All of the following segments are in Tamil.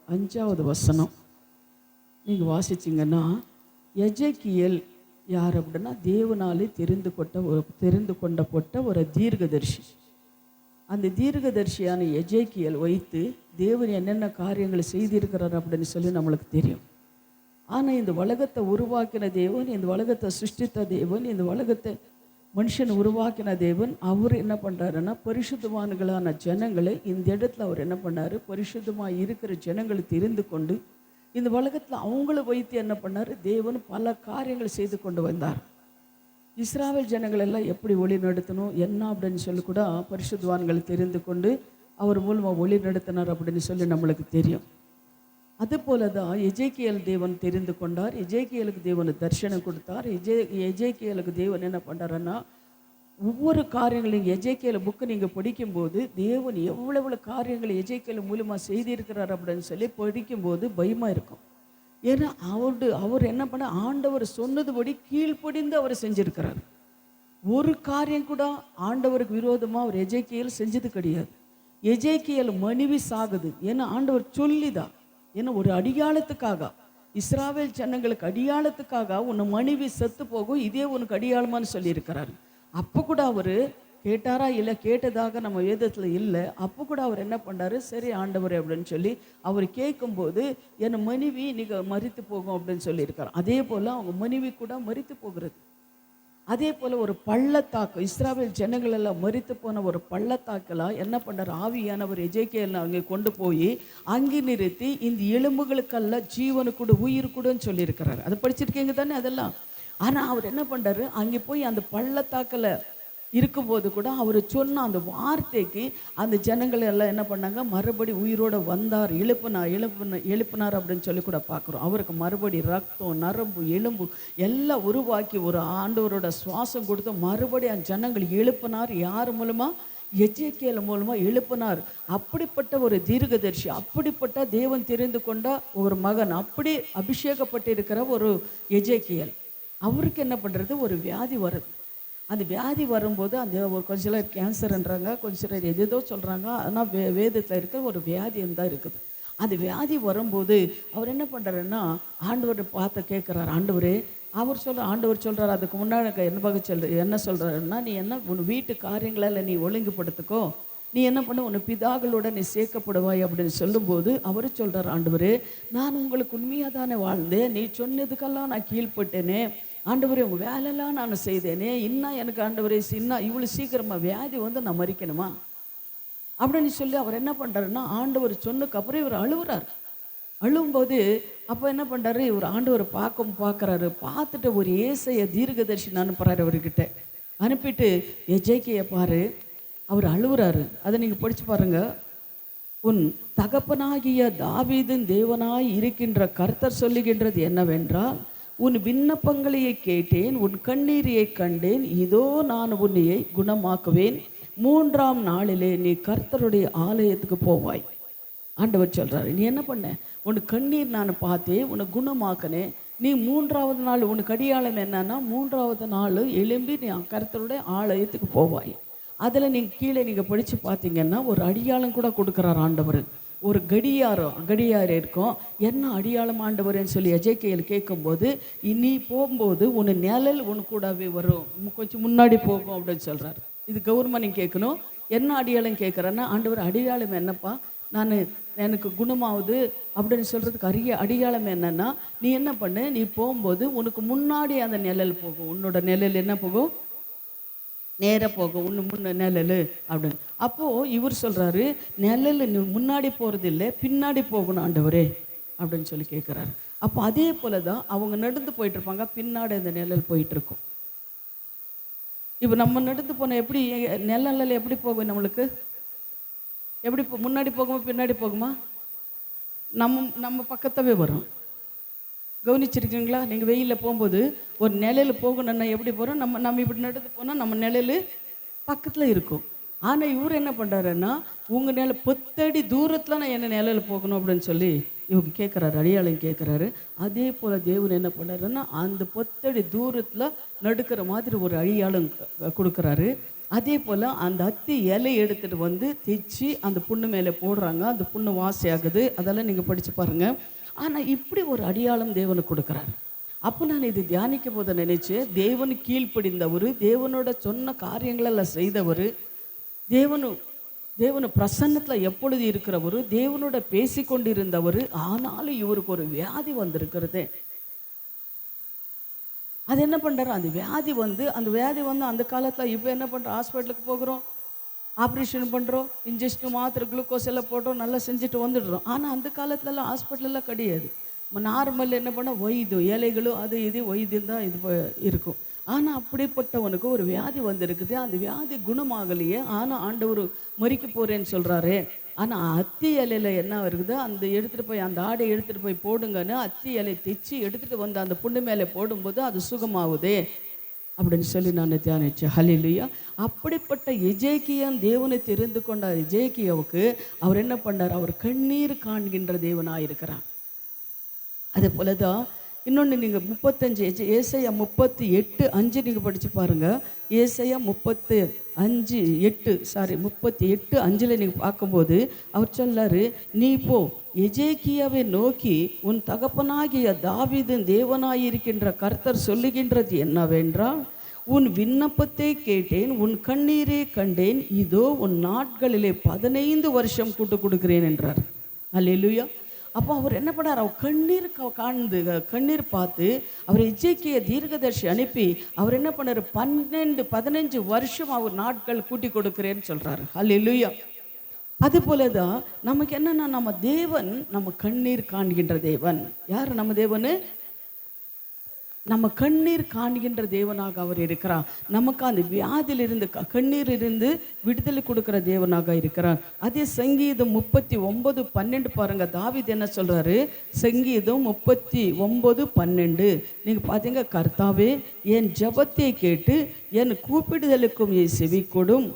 5வது வசனம் நீங்கள் வாசிச்சிங்கன்னா, எஜேக்கியேல் யார் அப்படின்னா தேவனாலே தெரிந்து கொண்டப்பட்ட ஒரு தீர்க்கதரிசி. அந்த தீர்க்கதரிசியான எஜேக்கியேல் வைத்து தேவன் என்னென்ன காரியங்களை செய்திருக்கிறார் அப்படின்னு சொல்லி நம்மளுக்கு தெரியும். ஆனால் இந்த உலகத்தை உருவாக்கின தேவன், இந்த உலகத்தை சிருஷ்டித்த தேவன், இந்த உலகத்தை மனுஷனை உருவாக்கின தேவன், அவர் என்ன பண்ணுறாருன்னா பரிசுத்தவான்களான ஜனங்களை இந்த இடத்துல அவர் என்ன பண்ணார், பரிசுத்தமாக இருக்கிற ஜனங்களை தெரிந்து கொண்டு இந்த உலகத்தில் அவங்கள வைத்து என்ன பண்ணார், தேவன் பல காரியங்களை செய்து கொண்டு வந்தார். இஸ்ராவேல் ஜனங்கள் எல்லாம் எப்படி வழி நடத்தணும் என்ன அப்படின்னு சொல்லி கூட பரிசுத்தவான்களை தெரிந்து கொண்டு அவர் மூலமாக வழி நடத்தினார் அப்படின்னு சொல்லி நம்மளுக்கு தெரியும். அதுபோல தான் எஜேக்கியேல் தேவன் தெரிந்து கொண்டார். எஜேக்கியேலுக்கு தேவன் தரிசனம் கொடுத்தார். எஜேக்கியேலுக்கு தேவன் என்ன பண்ணுறாருன்னா ஒவ்வொரு காரியங்களையும் எஜேக்கியேல் புக்கு நீங்கள் படிக்கும்போது தேவன் எவ்வளவு காரியங்களை எஜேக்கியேல் மூலமாக செய்திருக்கிறார் அப்படின்னு சொல்லி படிக்கும்போது பயமாக இருக்கும். ஏன்னா அவர் என்ன பண்ண, ஆண்டவர் சொன்னதுபடி கீழ்ப்படிந்து அவர் செஞ்சிருக்கிறார். ஒரு காரியம் கூட ஆண்டவருக்கு விரோதமாக அவர் எஜேக்கியேல் செஞ்சது கிடையாது. எஜேக்கியேல் மனைவி சாகுது, ஏன்னா ஆண்டவர் சொல்லிதான். ஏன்னா ஒரு அடியாளத்துக்காக, இஸ்ராவேல் ஜனங்களுக்கு அடியாளத்துக்காக உன்னை மனைவி செத்து போகும், இதே உனக்கு அடியாளமானு சொல்லியிருக்கிறார். அப்போ கூட அவர் கேட்டாரா இல்லை, கேட்டதாக நம்ம வேதத்தில் இல்லை. அப்போ கூட அவர் என்ன பண்ணார், சரி ஆண்டவர் அப்படின்னு சொல்லி அவர் கேட்கும்போது என் மனைவி நீங்கள் மரித்து போகும் அப்படின்னு சொல்லியிருக்கார். அதே போல் அவங்க மனைவி கூட மரித்து போகிறது. அதே போல் ஒரு பள்ளத்தாக்கு, இஸ்ராவேல் ஜனங்கள் எல்லாம் மரித்து போன ஒரு பள்ளத்தாக்கெல்லாம் என்ன பண்ணார், ஆவியானவர் எஜேக்கியேல் அங்கே கொண்டு போய் அங்கே நிறுத்தி இந்த எலும்புகளுக்கெல்லாம் ஜீவனு கூட உயிர் கூடன்னு சொல்லியிருக்கிறார். அதை படிச்சிருக்கீங்க தானே அதெல்லாம். ஆனால் அவர் என்ன பண்ணுறாரு, அங்கே போய் அந்த பள்ளத்தாக்கில் இருக்கும்போது கூட அவர் சொன்ன அந்த வார்த்தைக்கு அந்த ஜனங்கள் எல்லாம் என்ன பண்ணாங்க, மறுபடி உயிரோடு வந்தார், எழுப்பினார் அப்படின்னு சொல்லி கூட பார்க்குறோம். அவருக்கு மறுபடி ரத்தம், நரம்பு, எலும்பு எல்லாம் உருவாக்கி ஒரு ஆண்டவரோட சுவாசம் கொடுத்து மறுபடி அந்த ஜனங்கள் எழுப்பினார். யார் மூலமாக, எஜேக்கியேல் மூலமாக எழுப்பினார். அப்படிப்பட்ட ஒரு தீர்க்கதரிசி, அப்படிப்பட்ட தேவன் தெரிந்து கொண்ட ஒரு மகன், அப்படி அபிஷேகப்பட்டிருக்கிற ஒரு எஜேக்கியேல், அவருக்கு என்ன பண்ணுறது, ஒரு வியாதி வருது. அந்த வியாதி வரும்போது அந்த ஒரு கொஞ்ச சிலர் கேன்சர்ன்றாங்க, கொஞ்சம் சிலர் எதோ சொல்கிறாங்க. ஆனால் வேதத்தில் இருக்க ஒரு வியாதி தான் இருக்குது. அந்த வியாதி வரும்போது அவர் என்ன பண்ணுறாருன்னா ஆண்டவரை பார்த்து கேட்குறாரு, ஆண்டவரே, ஆண்டவர் சொல்கிறார். அதுக்கு முன்னாடி என்ன சொல்கிறாருன்னா, நீ என்ன உன் வீட்டு காரியங்களில் நீ ஒழுங்குபடுத்துக்கோ, நீ என்ன பண்ண, உன் பிதாக்களோட நீ சேர்க்கப்படுவாய் அப்படின்னு சொல்லும்போது அவர் சொல்கிறார், ஆண்டவரே, நான் உங்களுக்கு உண்மையாக தானே வாழ்ந்தேன், நீ சொன்னதுக்கெல்லாம் நான் கீழ்பட்டேனே, ஆண்டவரே உங்கள் வேலையெல்லாம் நான் செய்தேனே, இன்னும் எனக்கு ஆண்டவரே இன்னும் இவ்வளோ சீக்கிரமாக வியாதி வந்து நான் மறிக்கணுமா அப்படின்னு சொல்லி அவர் என்ன பண்ணுறாருன்னா, ஆண்டவர் சொன்னதுக்கப்புறம் இவர் அழுகுறார். அழுகும்போது அப்போ என்ன பண்ணுறாரு, இவர் ஆண்டவர் பார்க்குறாரு. பார்த்துட்டு ஒரு ஏசைய தீர்க்கதரிசி அனுப்புகிறாரு அவர்கிட்ட. அனுப்பிட்டு எஜேக்கியை பாரு, அவர் அழுகுறாரு. அதை நீங்கள் படித்து பாருங்கள். உன் தகப்பனாகிய தாவீதின் தேவனாய் இருக்கின்ற கர்த்தர் சொல்லுகின்றது என்னவென்றால், உன் விண்ணப்பங்களையே கேட்டேன், உன் கண்ணீரையை கண்டேன், இதோ நான் உன்னையை குணமாக்குவேன், 3ஆம் நாளிலே நீ கர்த்தருடைய ஆலயத்துக்கு போவாய். ஆண்டவர் சொல்கிறாரு, நீ என்ன பண்ண, உனக்கு கண்ணீர் நான் பார்த்தேன், உனக்கு குணமாக்கினேன், நீ 3ஆவது நாள் உனக்கு அடியாளம் என்னன்னா, 3ஆவது நாள் எழும்பி நீ கர்த்தருடைய ஆலயத்துக்கு போவாய். அதில் நீங்கள் கீழே நீங்கள் படித்து பார்த்தீங்கன்னா ஒரு அடியாளம் கூட கொடுக்குறார் ஆண்டவர். ஒரு கடியாரம் இருக்கும். என்ன அடியாளம் ஆண்டவர்ன்னு சொல்லி எஜேக்கியேல் கேட்கும்போது, இனி போகும்போது உன் நிழல் உன் கூடவே வரும், கொஞ்சம் முன்னாடி போகும் அப்படின்னு சொல்கிறார். இது கவர்மெண்ட் நீங்கள் கேட்கணும். என்ன அடியாளம் கேட்குறேன்னா, ஆண்டவர் அடியாளம் என்னப்பா, எனக்கு குணமாகுது அப்படின்னு சொல்கிறதுக்கு அடியாளம் என்னன்னா, நீ என்ன பண்ணு, நீ போகும்போது உனக்கு முன்னாடி அந்த நிழல் போகும், உன்னோட நிழல் என்ன போகும், நேராக போகும், முன்ன நிழல் அப்படின்னு. அப்போது இவர் சொல்கிறாரு, நிழல் நீ முன்னாடி போகிறது இல்லை, பின்னாடி போகணும் ஆண்டவரே அப்படின்னு சொல்லி கேட்குறாரு. அப்போ அதே போல தான் அவங்க நடந்து போயிட்டுருப்பாங்க, பின்னாடி அந்த நிழல் போயிட்டுருக்கும். இப்போ நம்ம நடந்து போனால் எப்படி நிழல் எப்படி போகும், நம்மளுக்கு எப்படி முன்னாடி போகுமா பின்னாடி போகுமா, நம்ம பக்கத்தவே வரும். கவனிச்சிருக்கீங்களா? நீங்கள் வெயிலில் போகும்போது ஒரு நிழல் போகணுன்னா எப்படி போகிறோம், நம்ம இப்படி நடந்து போனால் நம்ம நிழல் பக்கத்தில் இருக்கும். ஆனால் இவர் என்ன பண்ணுறாருன்னா, உங்கள் நிழல் 10 அடி தூரத்தில் நான் என்ன நிழல் போகணும் அப்படின்னு சொல்லி இவங்க கேட்குறாரு, அடியாளம் கேட்குறாரு. அதே போல் தேவன் என்ன பண்ணுறாருன்னா, அந்த 10 அடி தூரத்தில் நடுக்கிற மாதிரி ஒரு அடியாளம் கொடுக்குறாரு. அதே போல் அந்த அத்தி இலை எடுத்துகிட்டு வந்து தைச்சி அந்த புண்ணு மேலே போடுறாங்க. அந்த புண்ணு வாசியாகுது. அதெல்லாம் நீங்கள் படித்து பாருங்கள். ஆனால் இப்படி ஒரு அடையாளம் தேவனுக்கு கொடுக்குறாரு. அப்போ நான் இது தியானிக்கும் போது நினைச்சேன், தேவனு கீழ்ப்படிந்தவர், தேவனோட சொன்ன காரியங்களெல்லாம் செய்தவர், தேவனு பிரசன்னத்தில் எப்பொழுது இருக்கிறவர், தேவனோட பேசி கொண்டிருந்தவர். ஆனாலும் இவருக்கு ஒரு வியாதி வந்திருக்கிறது. அது என்ன பண்ணுறாரு, அந்த வியாதி வந்து அந்த காலத்தில் இப்போ என்ன பண்ணுறோம், ஹாஸ்பிட்டலுக்கு போகிறோம், ஆப்ரேஷன் பண்ணுறோம், இன்ஜெக்ஷன் மாத்திரை குளுக்கோஸ் எல்லாம் போட்டோம், நல்லா செஞ்சுட்டு வந்துடுறோம். ஆனால் அந்த காலத்துலலாம் ஹாஸ்பிட்டலெல்லாம் கிடையாது. நார்மல் என்ன பண்ண வைத்தியம், இலைகளும் அது இது வைத்தியம் தான் இது இருக்கும். ஆனால் அப்படிப்பட்டவனுக்கு ஒரு வியாதி வந்திருக்குது. அந்த வியாதி குணமாகலையே. ஆனால் ஆண்டவர் மறிக்க போகிறேன்னு சொல்கிறாரு. ஆனால் அத்தி இலையில் என்ன இருக்குதோ அந்த எடுத்துகிட்டு போய் அந்த ஆடை எடுத்துகிட்டு போய் போடுங்கன்னு அத்தி இலை தைச்சி எடுத்துகிட்டு வந்து அந்த புண்ணு மேலே போடும்போது அது சுகமாகுதே அப்படின்னு சொல்லி நான் தியானிச்சேன். ஹல்லேலூயா. அப்படிப்பட்ட எஜேக்கியன் தேவனை தெரிந்து கொண்ட எஜேக்கியாவுக்கு அவர் என்ன பண்ணார், அவர் கண்ணீர் காண்கின்ற தேவனாக இருக்கிறார். அதே போல தான் இன்னொன்று நீங்கள் 35 ஏசாயா 38:5 நீங்கள் படித்து பாருங்கள். ஏசாயா 38:5 நீங்கள் பார்க்கும்போது அவர் சொல்லார், நீ போ எஜேக்கியாவை நோக்கி உன் தகப்பனாகிய தாவீதின் தேவனாயிருக்கின்ற கர்த்தர் சொல்லுகின்றது என்னவென்றால், உன் விண்ணப்பத்தை கேட்டேன், உன் கண்ணீரை கண்டேன், இதோ உன் நாட்களிலே 15 வருஷம் கூட்டு கொடுக்கிறேன் என்றார். அல்லேலூயா. அப்போ அவர் என்ன பண்ணார், அவர் கண்ணீர் பார்த்து அவர் எஜேக்கியா தீர்க்கதரிசி அனுப்பி அவர் என்ன பண்ணார், 15 வருஷம் அவர் நாட்கள் கூட்டி கொடுக்கிறேன்னு சொல்கிறாரு. அல்லேலூயா. அதுபோல தான் நமக்கு என்னன்னா, நம்ம தேவன் நம்ம கண்ணீர் காண்கின்ற தேவன். யார் நம்ம தேவன்? நம்ம கண்ணீர் காண்கின்ற தேவனாக அவர் இருக்கிறார். நமக்கு அந்த வியாதியிலிருந்து கண்ணீர் இருந்து விடுதலை கொடுக்கிற தேவனாக இருக்கிறார். அதே சங்கீதம் 39:12 பாருங்க. தாவீது என்ன சொல்றாரு, சங்கீதம் 39:12 நீங்க பாத்தீங்க, கர்த்தாவே என் ஜெபத்தை கேட்டு என் கூப்பிடுதலுக்கும் செவி கொடும்,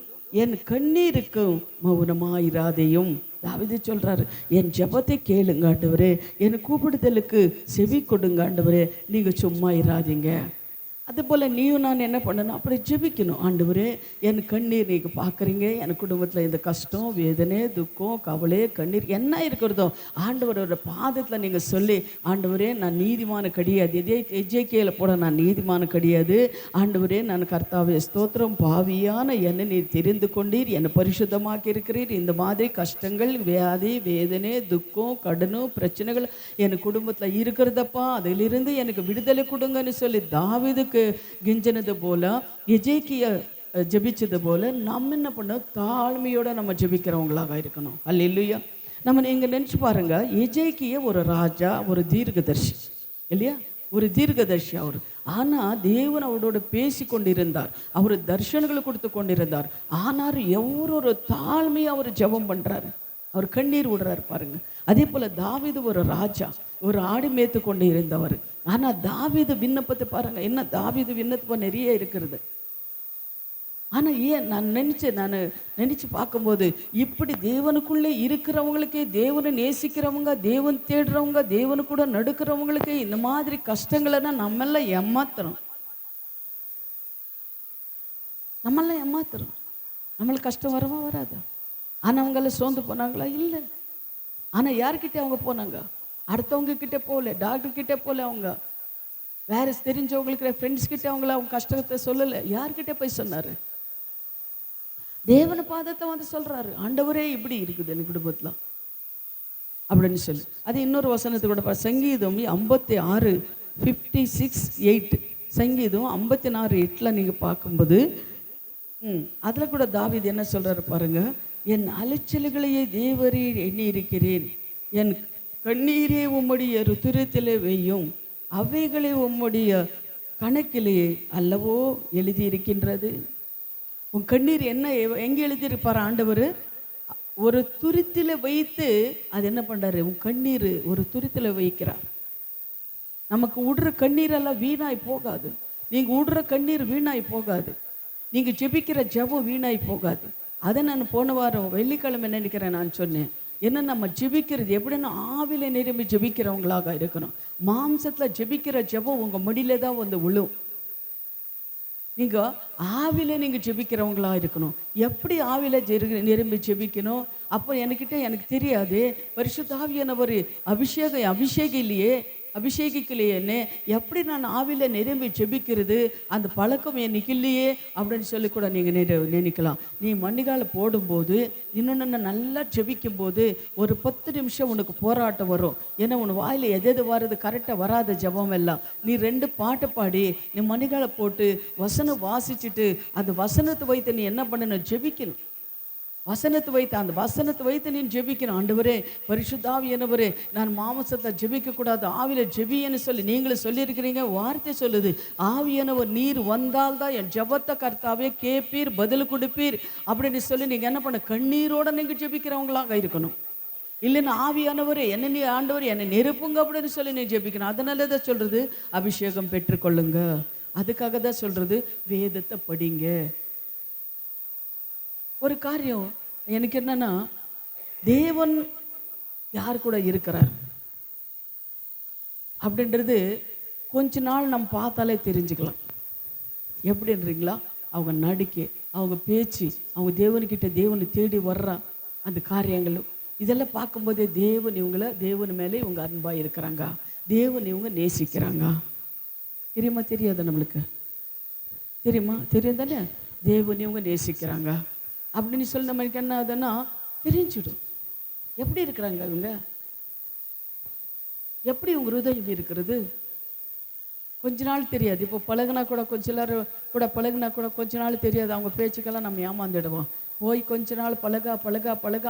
என் கண்ணீருக்கும் மௌனமாயிராதையும். தாவீது சொல்றாரு, என் ஜெபத்தை கேளுங்க ஆண்டவரே, என் கூப்பிடுதலுக்கு செவி கொடுங்க ஆண்டவரே, நீங்க சும்மா இராதீங்க. அதுபோல் நீயும் நான் என்ன பண்ணணும், அப்படி ஜெபிக்கணும். ஆண்டவரே என் கண்ணீர் நீங்கள் பார்க்குறீங்க, என் குடும்பத்தில் இந்த கஷ்டம், வேதனை, துக்கம், கவலை, கண்ணீர் என்ன இருக்கிறதோ ஆண்டவரோட பாதத்தில் நீங்கள் சொல்லி, ஆண்டவரே நான் நீதிமான கிடையாது, எஜேக்கியால போட நான் நீதிமான கிடையாது ஆண்டவரே, நான் கர்த்தாவே ஸ்தோத்திரம், பாவியான என்னை நீர் தெரிந்து கொண்டீர், என்னை பரிசுத்தமாக்கி இருக்கிறீர். இந்த மாதிரி கஷ்டங்கள், வியாதி, வேதனை, துக்கம், கடனும் பிரச்சனைகள் என் குடும்பத்தில் இருக்கிறதப்பா, அதிலிருந்து எனக்கு விடுதலை கொடுங்கன்னு சொல்லி தாவீதுக்கு கெஞ்சினது போல, எஜேக்கியா ஜெபிச்சது போல நம்ம என்ன பண்ணோம், தாழ்மையோட நம்ம ஜெபிக்கிறவங்களாக இருக்கணும். அல்லேலூயா. நம்ம நீங்க நினைச்சு பாருங்க, எஜேக்கியா ஒரு ராஜா, ஒரு தீர்க்கதர்சி இல்லையா, ஒரு தீர்க்கதர்சி அவர். ஆனா தேவன் அவரோட பேசி கொண்டிருந்தார், அவர் தரிசனங்களை கொடுத்து கொண்டிருந்தார். ஆனால் எவ்வளோ தாழ்மையை அவர் ஜெபம் பண்றாரு, அவர் கண்ணீர் விடுறாரு பாருங்க. அதே போல தாவீது ஒரு ராஜா, ஒரு ஆடு மேய்த்து கொண்டு இருந்தவர். ஆனா தாவீது விண்ணப்பத்தை பாருங்க, என்ன தாவீது விண்ணப்பம் நிறைய இருக்கிறது. ஆனா ஏன் நான் நினைச்சு பார்க்கும்போது, இப்படி தேவனுக்குள்ளே இருக்கிறவங்களுக்கே, தேவனை நேசிக்கிறவங்க, தேவன் தேடுறவங்க, தேவனு கூட நடுக்கிறவங்களுக்கே இந்த மாதிரி கஷ்டங்களைனா நம்மெல்லாம் ஏமாத்துறோம். நம்மளுக்கு கஷ்டம் வரவா வராதா? ஆனால் அவங்கள சோர்ந்து போனாங்களா? இல்லை. ஆனால் யார்கிட்ட அவங்க போனாங்க? அடுத்தவங்க கிட்டே போகல, டாக்டர் கிட்டே போகல, அவங்க வேற தெரிஞ்சவங்களுக்கு ஃப்ரெண்ட்ஸ் கிட்ட அவங்க கஷ்டத்தை சொல்லலை. யார்கிட்ட போய் சொன்னார்? தேவன பாதத்தை வந்து சொல்றாரு, ஆண்டவரே இப்படி இருக்குது என் குடும்பத்தில் அப்படின்னு சொல்லி. அது இன்னொரு வசனத்தை கூட சங்கீதம் 56:56-8 சங்கீதம் 56:8 நீங்கள் பார்க்கும்போது அதில் கூட தாவீது என்ன சொல்றாரு பாருங்க, என் அலைச்சல்களையே தேவரீர் எண்ணி இருக்கிறேன், என் கண்ணீரே உம்முடைய ருத்திரத்திலே வையும், அவைகளே உம்முடைய கணக்கிலேயே அல்லவோ எழுதியிருக்கின்றது. உன் கண்ணீர் என்ன எங்கே எழுதியிருப்பார் ஆண்டவர்? ஒரு துருத்தில வைத்து அது என்ன பண்றாரு, உன் கண்ணீர் ஒரு துருத்தில வைக்கிறார். நமக்கு விடுற கண்ணீரெல்லாம் வீணாய் போகாது. நீங்க விடுற கண்ணீர் வீணாய் போகாது. நீங்க ஜெபிக்கிற ஜெபம் வீணாய் போகாது. அதை நான் போன வாரம் வெள்ளிக்கிழமை நினைக்கிறேன், நான் சொன்னேன், என்ன நம்ம ஜெபிக்கிறது எப்படின்னா ஆவில நிரம்பி ஜெபிக்கிறவங்களாக இருக்கணும். மாம்சத்தில் ஜெபிக்கிற ஜெபம் உங்கள் முடியில தான் வந்து விழும். நீங்கள் ஆவில நீங்கள் ஜெபிக்கிறவங்களா இருக்கணும். எப்படி ஆவில நிரம்பி ஜெபிக்கணும்? அப்போ எனக்கு தெரியாது. பரிசுத்த ஆவியானவர் அபிஷேகம் இல்லையே, அபிஷேகிக்கலையேன்னு எப்படி நான் ஆவில நிரம்பி ஜெபிக்கிறது? அந்த பழக்கம் எனக்கு இல்லையே அப்படின்னு சொல்லி கூட நீங்கள் நினைக்கலாம். நீ மண்ணிகால போடும்போது இன்னொன்று நல்லா ஜெபிக்கும் போது ஒரு 10 நிமிஷம் உனக்கு போராட்டம் வரும். ஏன்னா உன் வாயில் எது வர்றது கரெக்டாக வராத ஜெபம் எல்லாம். நீ 2 பாட்டு பாடி நீ மண்ணிகால போட்டு வசனம் வாசிச்சுட்டு அந்த வசனத்தை வைத்து நீ என்ன பண்ணணும்? ஜெபிக்கணும். அந்த வசனத்தை வைத்து நீ ஜெபிக்கணும். ஆண்டவரே, பரிசுத்த ஆவியானவரே, நான் மாம்சத்தை ஜெபிக்கக்கூடாது, ஆவியில் ஜெபின்னு சொல்லி நீங்களும் சொல்லியிருக்கிறீங்க. வார்த்தை சொல்லுது, ஆவியானவர் நீர் வந்தால்தான் என் ஜெபத்தை கர்த்தாவே கேட்பீர், பதில் கொடுப்பீர் அப்படின்னு சொல்லி நீங்கள் என்ன பண்ண? கண்ணீரோட நீங்கள் ஜெபிக்கிறவங்களாக இருக்கணும். இல்லைன்னா ஆவியானவரே என்ன நீ ஆண்டவர் என்னை நெருப்புங்க அப்படின்னு சொல்லி நீ ஜெபிக்கணும். அதனால தான் சொல்கிறது அபிஷேகம் பெற்றுக்கொள்ளுங்க. அதுக்காக தான் சொல்கிறது வேதத்தை படிங்க. ஒரு காரியம் எனக்கு என்னன்னா, தேவன் யார் கூட இருக்கிறார் அப்படின்றது கொஞ்ச நாள் நம்ம பார்த்தாலே தெரிஞ்சுக்கலாம். எப்படின்றீங்களா? அவங்க நடிக்கை, அவங்க பேச்சு, அவங்க தேவனை தேடி வர்ற அந்த காரியங்களும் இதெல்லாம் பார்க்கும்போதே தேவன் மேலே இவங்க அன்பாக இருக்கிறாங்க, தேவன் இவங்க நேசிக்கிறாங்க. தெரியுமா? தெரியாத நம்மளுக்கு தெரியுமா? தெரியும் தானே? தேவன் இவங்க நேசிக்கிறாங்க அப்படின்னு சொல்லி நம்மளுக்கு என்ன ஆகுதுன்னா தெரிஞ்சிடும். எப்படி இருக்கிறாங்க அவங்க, எப்படி உங்க ஹிருதயம் இருக்கிறது? கொஞ்ச நாள் தெரியாது. இப்போ பழகுனா கூட கொஞ்ச நாள் தெரியாது. அவங்க பேச்சுக்கெல்லாம் நம்ம ஏமாந்துடுவோம். போய் கொஞ்ச நாள் பழக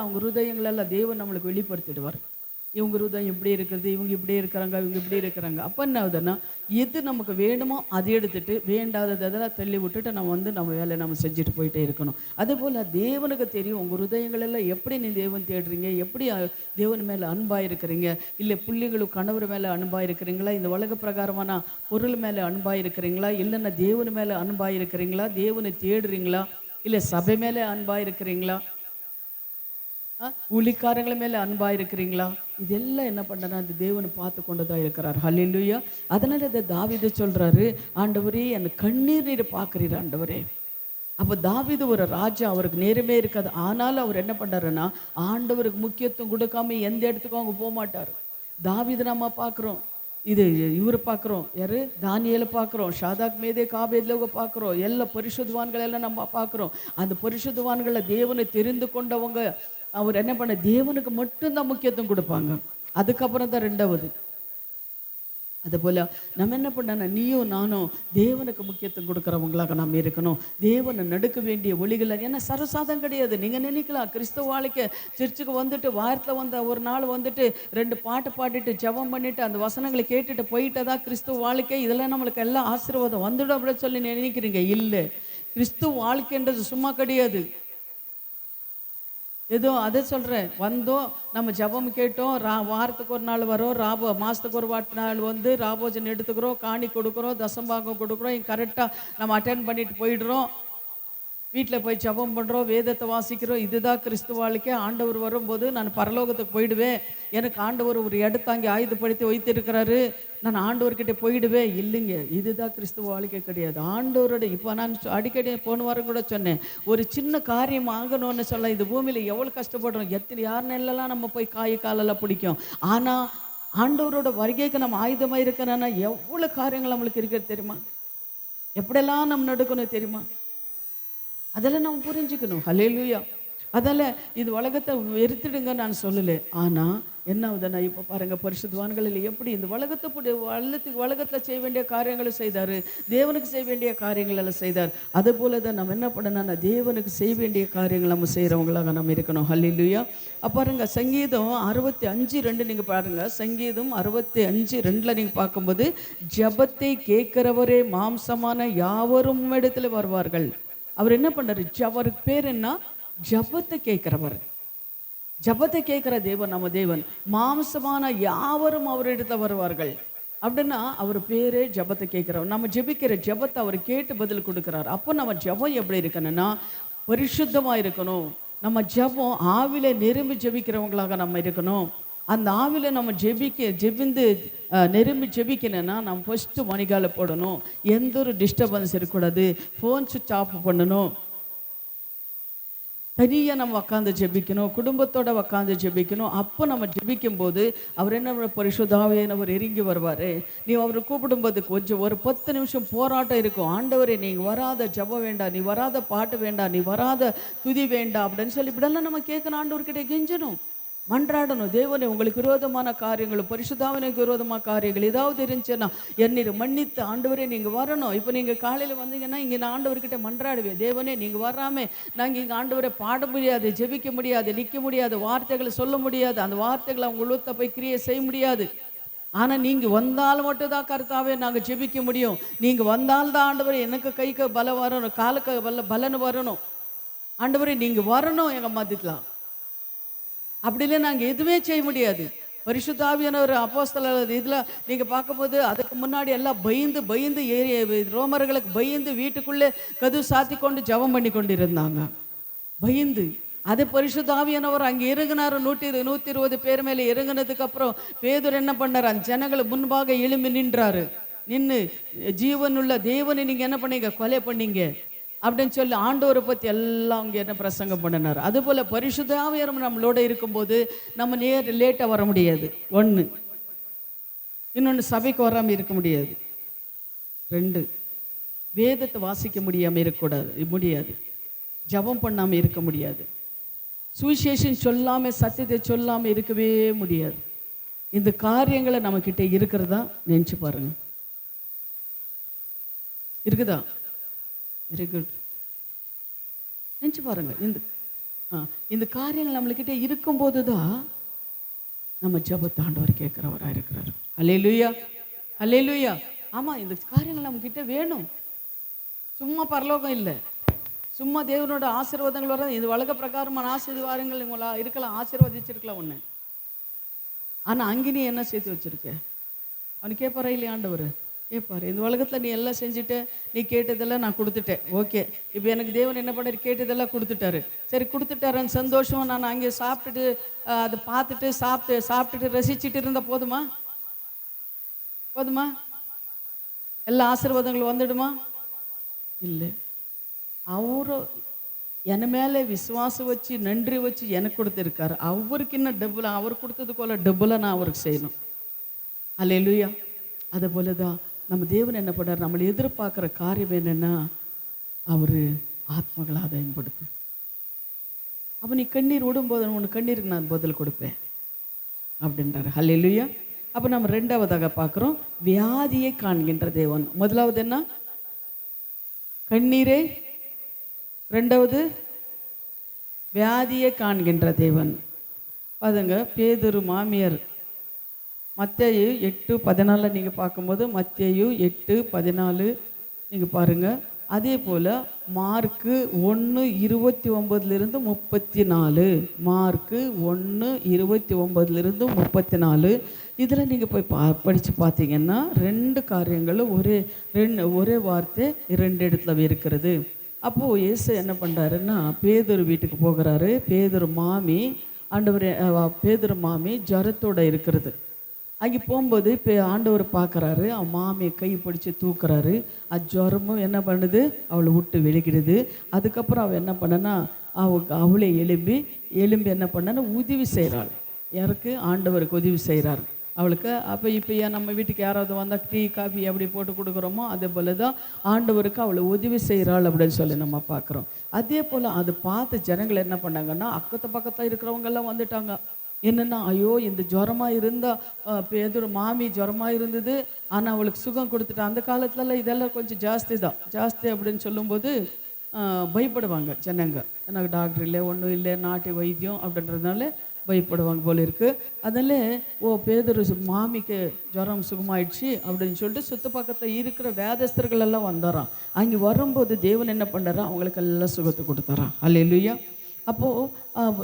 அவங்க ஹிருதயங்களெல்லாம் தேவன் நம்மளுக்கு வெளிப்படுத்திடுவார். இவங்க ஹிருதயம் இப்படி இருக்கிறது, இவங்க இப்படி இருக்கிறாங்க. அப்போ என்ன ஆகுதுன்னா, எது நமக்கு வேணுமோ அதை எடுத்துட்டு வேண்டாததெல்லாம் தள்ளி விட்டுட்டு நம்ம வேலையை நம்ம செஞ்சுட்டு போயிட்டே இருக்கணும். அதுபோல் தேவனுக்கு தெரியும் உங்கள் ஹிருதயங்களெல்லாம் எப்படி நீ தேவன் தேடுறீங்க, எப்படி தேவன் மேலே அன்பாக இருக்கிறீங்க, இல்லை பிள்ளைகளுக்கு கணவர் மேலே அன்பாக இருக்கிறீங்களா, இந்த உலக பிரகாரமான பொருள் மேலே அன்பாக இருக்கிறீங்களா, இல்லைன்னா தேவன் மேலே அன்பாக இருக்கிறீங்களா, தேவனை தேடுறீங்களா, இல்லை சபை மேலே அன்பாக இருக்கிறீங்களா, ஊழிக்காரங்களை மேலே அன்பாக இருக்கிறீங்களா? இதெல்லாம் என்ன பண்ணனா அந்த தேவனை பார்த்து கொண்டுதான் இருக்கிறார். ஹல்லேலூயா. அதனால இதை தாவீது சொல்றாரு, ஆண்டவரே என் கண்ணீர் நீர் பார்க்கிறீர் ஆண்டவரே. அப்போ தாவீது ஒரு ராஜா, அவருக்கு நேரமே இருக்காது. ஆனாலும் அவர் என்ன பண்ணாருன்னா ஆண்டவருக்கு முக்கியத்துவம் கொடுக்காம எந்த இடத்துக்கும் அவங்க போக மாட்டார். தாவீது நம்ம பார்க்குறோம், இவரை பார்க்குறோம், யாரு? தானியேலை பார்க்குறோம், ஷாதாக் மேதே காபேத்ல பார்க்குறோம், எல்லா பரிசுத்தவான்கள் எல்லாம் நம்ம பார்க்குறோம். அந்த பரிசுத்தவான்களை தேவனை தெரிந்து கொண்டவங்க அவர் என்ன பண்ண? தேவனுக்கு மட்டும்தான் முக்கியத்துவம் கொடுப்பாங்க. அதுக்கப்புறம் தான் ரெண்டாவது. அதுபோல் நம்ம என்ன பண்ணா, நீயும் நானும் தேவனுக்கு முக்கியத்துவம் கொடுக்குறவங்களாக நாம் இருக்கணும். தேவனை நடுக்க வேண்டிய ஒளிகள் ஏன்னா சரசாதம் கிடையாது. நீங்கள் நினைக்கலாம் கிறிஸ்தவ வாழ்க்கை சர்ச்சுக்கு வந்துட்டு வாரத்தில் வந்த ஒரு நாள் வந்துட்டு 2 பாட்டு பாடிட்டு ஜெபம் பண்ணிட்டு அந்த வசனங்களை கேட்டுட்டு போயிட்டு தான் கிறிஸ்துவ வாழ்க்கை, இதெல்லாம் நம்மளுக்கு எல்லாம் ஆசீர்வாதம் வந்துடும் அப்படின்னு சொல்லி நினைக்கிறீங்க. இல்லை, கிறிஸ்துவ வாழ்க்கைன்றது சும்மா கிடையாது. ஏதோ அதை சொல்கிறேன், வந்தோம் நம்ம ஜபம் கேட்டோம், வாரத்துக்கு ஒரு நாள் வரோம், மாதத்துக்கு ஒரு நாள் வந்து ராபோஜன் எடுத்துக்கிறோம், காணி கொடுக்குறோம், தசம்பாகம் கொடுக்குறோம், கரெக்டாக நம்ம அட்டென்ட் பண்ணிட்டு போயிடுறோம், வீட்டில் போய் ஜபம் பண்ணுறோம், வேதத்தை வாசிக்கிறோம். இதுதான் கிறிஸ்துவ வாழ்க்கை. ஆண்டவர் வரும்போது நான் பரலோகத்துக்கு போயிடுவேன், எனக்கு ஆண்டவர் ஒரு இடத்த அங்கே ஆயுதப்படுத்தி வைத்திருக்கிறாரு, நான் ஆண்டவர்கிட்ட போயிடுவேன். இல்லைங்க, இதுதான் கிறிஸ்துவ வாழ்க்கை கிடையாது. ஆண்டவரோட இப்போ நான் அடிக்கடி போன வாரம் கூட சொன்னேன், ஒரு சின்ன காரியம் ஆகணும்னு சொல்ல இந்த பூமியில் எவ்வளோ கஷ்டப்படுறோம், யார் நெல்லெல்லாம் நம்ம போய் காலெல்லாம் பிடிக்கும். ஆனால் ஆண்டவரோட வருகைக்கு நம்ம ஆயுதமாக இருக்கணும்னா எவ்வளோ காரியங்கள் நம்மளுக்கு இருக்கிறது தெரியுமா? எப்படியெல்லாம் நம்ம நடக்கணும் தெரியுமா? அதெல்லாம் நம்ம புரிஞ்சுக்கணும். ஹல்லேலூயா. அதெல்லாம் இது உலகத்தை வெறுத்துடுங்க நான் சொல்லலை. ஆனால் என்ன ஆகுதுன்னா, இப்போ பாருங்கள் பரிசுத்தவான்களில் எப்படி இந்த உலகத்தில் செய்ய வேண்டிய காரியங்களும் செய்தார், தேவனுக்கு செய்ய வேண்டிய காரியங்கள் எல்லாம் செய்தார். அதுபோல தான் நம்ம என்ன பண்ணணும்னா தேவனுக்கு செய்ய வேண்டிய காரியங்கள் நம்ம செய்கிறவங்களாக நம்ம இருக்கணும். ஹல்லேலூயா. பாருங்கள் சங்கீதம் 65:2 நீங்கள் பாருங்கள். சங்கீதம் 65:2 நீங்கள் பார்க்கும்போது, ஜபத்தை கேட்கிறவரே மாம்சமான யாவரும் இடத்துல வருவார்கள். அவர் என்ன பண்ணாரு? அவருக்கு பேர் என்ன? ஜபத்தை கேட்கிறவர். ஜபத்தை கேட்கிற தேவன் நம்ம தேவன். மாம்சமான யாவரும் அவரிடத்துல வருவார்கள் அப்படின்னா அவர் பேரே ஜபத்தை கேட்கிறவர். நம்ம ஜெபிக்கிற ஜபத்தை அவர் கேட்டு பதில் கொடுக்கிறார். அப்போ நம்ம ஜபம் எப்படி இருக்கணும்னா பரிசுத்தமாக இருக்கணும். நம்ம ஜபம் ஆவில நிரம்பி ஜெபிக்கிறவங்களாக நம்ம இருக்கணும். அந்த ஆவியில் நம்ம ஜெபிந்து நெரும்பி ஜெபிக்கணும்னா நம்ம ஃபஸ்ட்டு மணிக்கால போடணும். எந்த ஒரு டிஸ்டர்பன்ஸ் இருக்கக்கூடாது. ஃபோன் சுவிட்ச் ஆஃப் பண்ணணும். தனியாக நம்ம உட்காந்து ஜெபிக்கணும். குடும்பத்தோடு உட்காந்து ஜெபிக்கணும். அப்போ நம்ம ஜெபிக்கும் போது அவர் என்ன பரிசுத்த ஆவியானவர் இறங்கி வருவார். நீ அவரை கூப்பிடும்போது கொஞ்சம் ஒரு 10 நிமிஷம் போராட்டம் இருக்கும். ஆண்டவரே நீங்கள் வராத ஜெபம் வேண்டாம், நீ வராத பாட்டு வேண்டாம், நீ வராத துதி வேண்டாம் அப்படின்னு சொல்லி இப்படியெல்லாம் நம்ம கேட்கணும். ஆண்டவர்கிட்ட கெஞ்சணும், மன்றாடணும். தேவனே உங்களுக்கு விரோதமான காரியங்கள், பரிசுத்தாவினுக்கு விரோதமான காரியங்கள் ஏதாவது இருந்துச்சுன்னா என்னை மன்னித்து ஆண்டவரே நீங்கள் வரணும். இப்போ நீங்கள் காலையில் வந்தீங்கன்னா இங்கே நான் ஆண்டவர்கிட்ட மன்றாடுவேன். தேவனே நீங்கள் வராமல் நாங்கள் இங்கே ஆண்டவரை பாட முடியாது, ஜெபிக்க முடியாது, நிற்க முடியாது, வார்த்தைகளை சொல்ல முடியாது, அந்த வார்த்தைகளை அவங்க உள்ளத்தை போய் கிரியை செய்ய முடியாது. ஆனால் நீங்கள் வந்தால் மட்டும்தான் கர்த்தாவே நாங்கள் ஜெபிக்க முடியும். நீங்கள் வந்தால்தான் ஆண்டவரே எனக்கு கைக்கு பலம் வரணும், காலுக்கு பலன் வரணும். ஆண்டவரே நீங்கள் வரணும் எங்கள் மத்தியத்தில். அப்படி இல்லை நாங்கள் எதுவுமே செய்ய முடியாது. பரிசுத்த ஆவியானவர் அப்போஸ்தலர் இதில் நீங்கள் பார்க்கும்போது அதுக்கு முன்னாடி எல்லாம் பயந்து ரோமர்களுக்கு பயந்து வீட்டுக்குள்ளே கதவு சாத்தி கொண்டு ஜெபம் பண்ணி கொண்டு இருந்தாங்க. பயந்து அது பரிசுத்த ஆவியானவர் அங்கே இறங்கினார். 120 பேர் மேலே இறங்கினதுக்கு அப்புறம் பேதுரு என்ன பண்ணார், அந்த ஜனங்களை முன்பாக எழும்பி நின்றாரு. நின்று ஜீவனுள்ள தேவனை நீங்கள் என்ன பண்ணீங்க, கொலை பண்ணீங்க அப்படின்னு சொல்லி ஆண்டவரை பற்றி எல்லாம் அவங்க என்ன பிரசங்கம் பண்ணினார். அதுபோல் பரிசுத்த ஆவியானவர் நம்மளோட இருக்கும்போது நம்ம லேட்டாக வர முடியாது. ஒன்று. இன்னொன்று, சபைக்கு வராமல் இருக்க முடியாது. 2, வேதத்தை வாசிக்க முடியாமல் முடியாது. ஜெபம் பண்ணாமல் இருக்க முடியாது. சுவிசேஷம் சொல்லாமல், சத்தியத்தை சொல்லாமல் இருக்கவே முடியாது. இந்த காரியங்களை நம்மக்கிட்ட இருக்கிறதா நினச்சி பாருங்க. இருக்குதா? Very good. நினச்சி பாருங்க. இந்த காரியங்கள் நம்மளுக்கிட்ட இருக்கும்போது தான் நம்ம ஜெபத்தை ஆண்டவர் கேட்குறவராக இருக்கிறார். அல்லேலூயா, அல்லேலூயா. ஆமாம், இந்த காரியங்கள் நம்மக்கிட்ட வேணும். சும்மா பரலோகம் இல்லை, சும்மா தேவனோட ஆசீர்வாதங்கள் வர இது உலக பிரகாரமான ஆசீர்வாதங்கள் உங்களா இருக்கலாம், ஆசீர்வதிச்சிருக்கலாம் ஒன்று. ஆனால் அங்கே நீ என்ன சேர்த்து வச்சிருக்க? அவனு கேட்பாரா இல்லையா ஆண்டவர்? கேட்பார். இந்த உலகத்தில் நீ எல்லாம் செஞ்சுட்டு நீ கேட்டதெல்லாம் நான் கொடுத்துட்டேன், ஓகே. இப்போ எனக்கு தேவன் என்ன பண்ணார், கேட்டதெல்லாம் கொடுத்துட்டாரு. சரி, கொடுத்துட்டாருன்னு சந்தோஷம். நான் அங்கே சாப்பிட்டுட்டு அதை பார்த்துட்டு சாப்பிட்டுட்டு ரசிச்சுட்டு இருந்தால் போதுமா? எல்லா ஆசீர்வாதங்களும் வந்துடுமா? இல்லை. அவரு என் மேலே விசுவாசம் வச்சு நன்றி வச்சு எனக்கு கொடுத்துருக்காரு. அவருக்கு இன்னும் டபுள், அவர் கொடுத்தது போல டபுளாக நான் அவருக்கு செய்யணும். அல்லேலூயா. அது போல தான் நம்ம தேவன் என்ன பண்ணார், நம்மளை எதிர்பார்க்குற காரியம் என்னென்னா அவர் ஆத்மகளை ஆதாயப்படுத்து. அப்போ நீ கண்ணீர் விடும்போது உனக்கு கண்ணீருக்கு நான் பதில் கொடுப்பேன் அப்படின்றார். அல்லேலூயா. அப்போ நம்ம 2வதாக பார்க்குறோம், வியாதியை காண்கின்ற தேவன். முதலாவது என்ன? கண்ணீரே. 2வது வியாதியை காண்கின்ற தேவன். பாருங்க, பேதுரு மாமியார் மத்தேயு 8:14 நீங்கள் பார்க்கும்போது மத்தேயு 8:14 நீங்கள் பாருங்கள். அதே போல் மார்க்கு 1:29-34, மார்க்கு 1:29-34 இதில் நீங்கள் போய் படித்து பார்த்தீங்கன்னா 2 காரியங்களும் ஒரே வார்த்தை 2 இடத்துல இருக்கிறது. அப்போது இயேசு என்ன பண்ணுறாருன்னா பேதுரு வீட்டுக்கு போகிறாரு. பேதுரு மாமி ஜரத்தோடு இருக்கிறது. அங்கே போகும்போது இப்போ ஆண்டவர் பார்க்குறாரு, அவன் மாமியை கை பிடிச்சி தூக்குறாரு. ஜுரமும் என்ன பண்ணுது, அவளை விட்டு வெளிக்கிடுது. அதுக்கப்புறம் அவள் என்ன பண்ணனா அவளே எலும்பி என்ன பண்ணனா உதவி செய்கிறாள். யாருக்கு? ஆண்டவருக்கு உதவி செய்கிறார் அவளுக்கு. அப்போ இப்போ நம்ம வீட்டுக்கு யாராவது வந்தால் டீ காஃபி எப்படி போட்டு கொடுக்குறோமோ அதே போல் தான் ஆண்டவருக்கு அவளை உதவி செய்கிறாள் அப்படின்னு சொல்லி நம்ம பார்க்குறோம். அதே போல் அதை பார்த்து ஜனங்கள் என்ன பண்ணாங்கன்னா பக்கத்தில் இருக்கிறவங்கெல்லாம் வந்துட்டாங்க. என்னென்னா, ஐயோ இந்த ஜுரமாக இருந்தால் பேதுரு மாமி ஜுரமாக இருந்தது, ஆனால் அவளுக்கு சுகம் கொடுத்துட்டா. அந்த காலத்துலலாம் இதெல்லாம் கொஞ்சம் ஜாஸ்தி அப்படின்னு சொல்லும்போது பயப்படுவாங்க ஜனங்க. எனக்கு டாக்டர் இல்லை, ஒன்றும் இல்லை, நாட்டு வைத்தியம் அப்படின்றதுனால பயப்படுவாங்க போல இருக்குது. அதனால் பேதுரு மாமிக்கு ஜுரம் சுகமாயிடுச்சு அப்படின்னு சொல்லிட்டு சுத்த பக்கத்தில் இருக்கிற வேதஸ்தர்கள் எல்லாம் வந்தாராம். அங்கே வரும்போது தேவன் என்ன பண்ணுறாரா, அவங்களுக்கு எல்லாம் சுகத்தை கொடுத்தாராம். அல்லேலூயா. அப்போது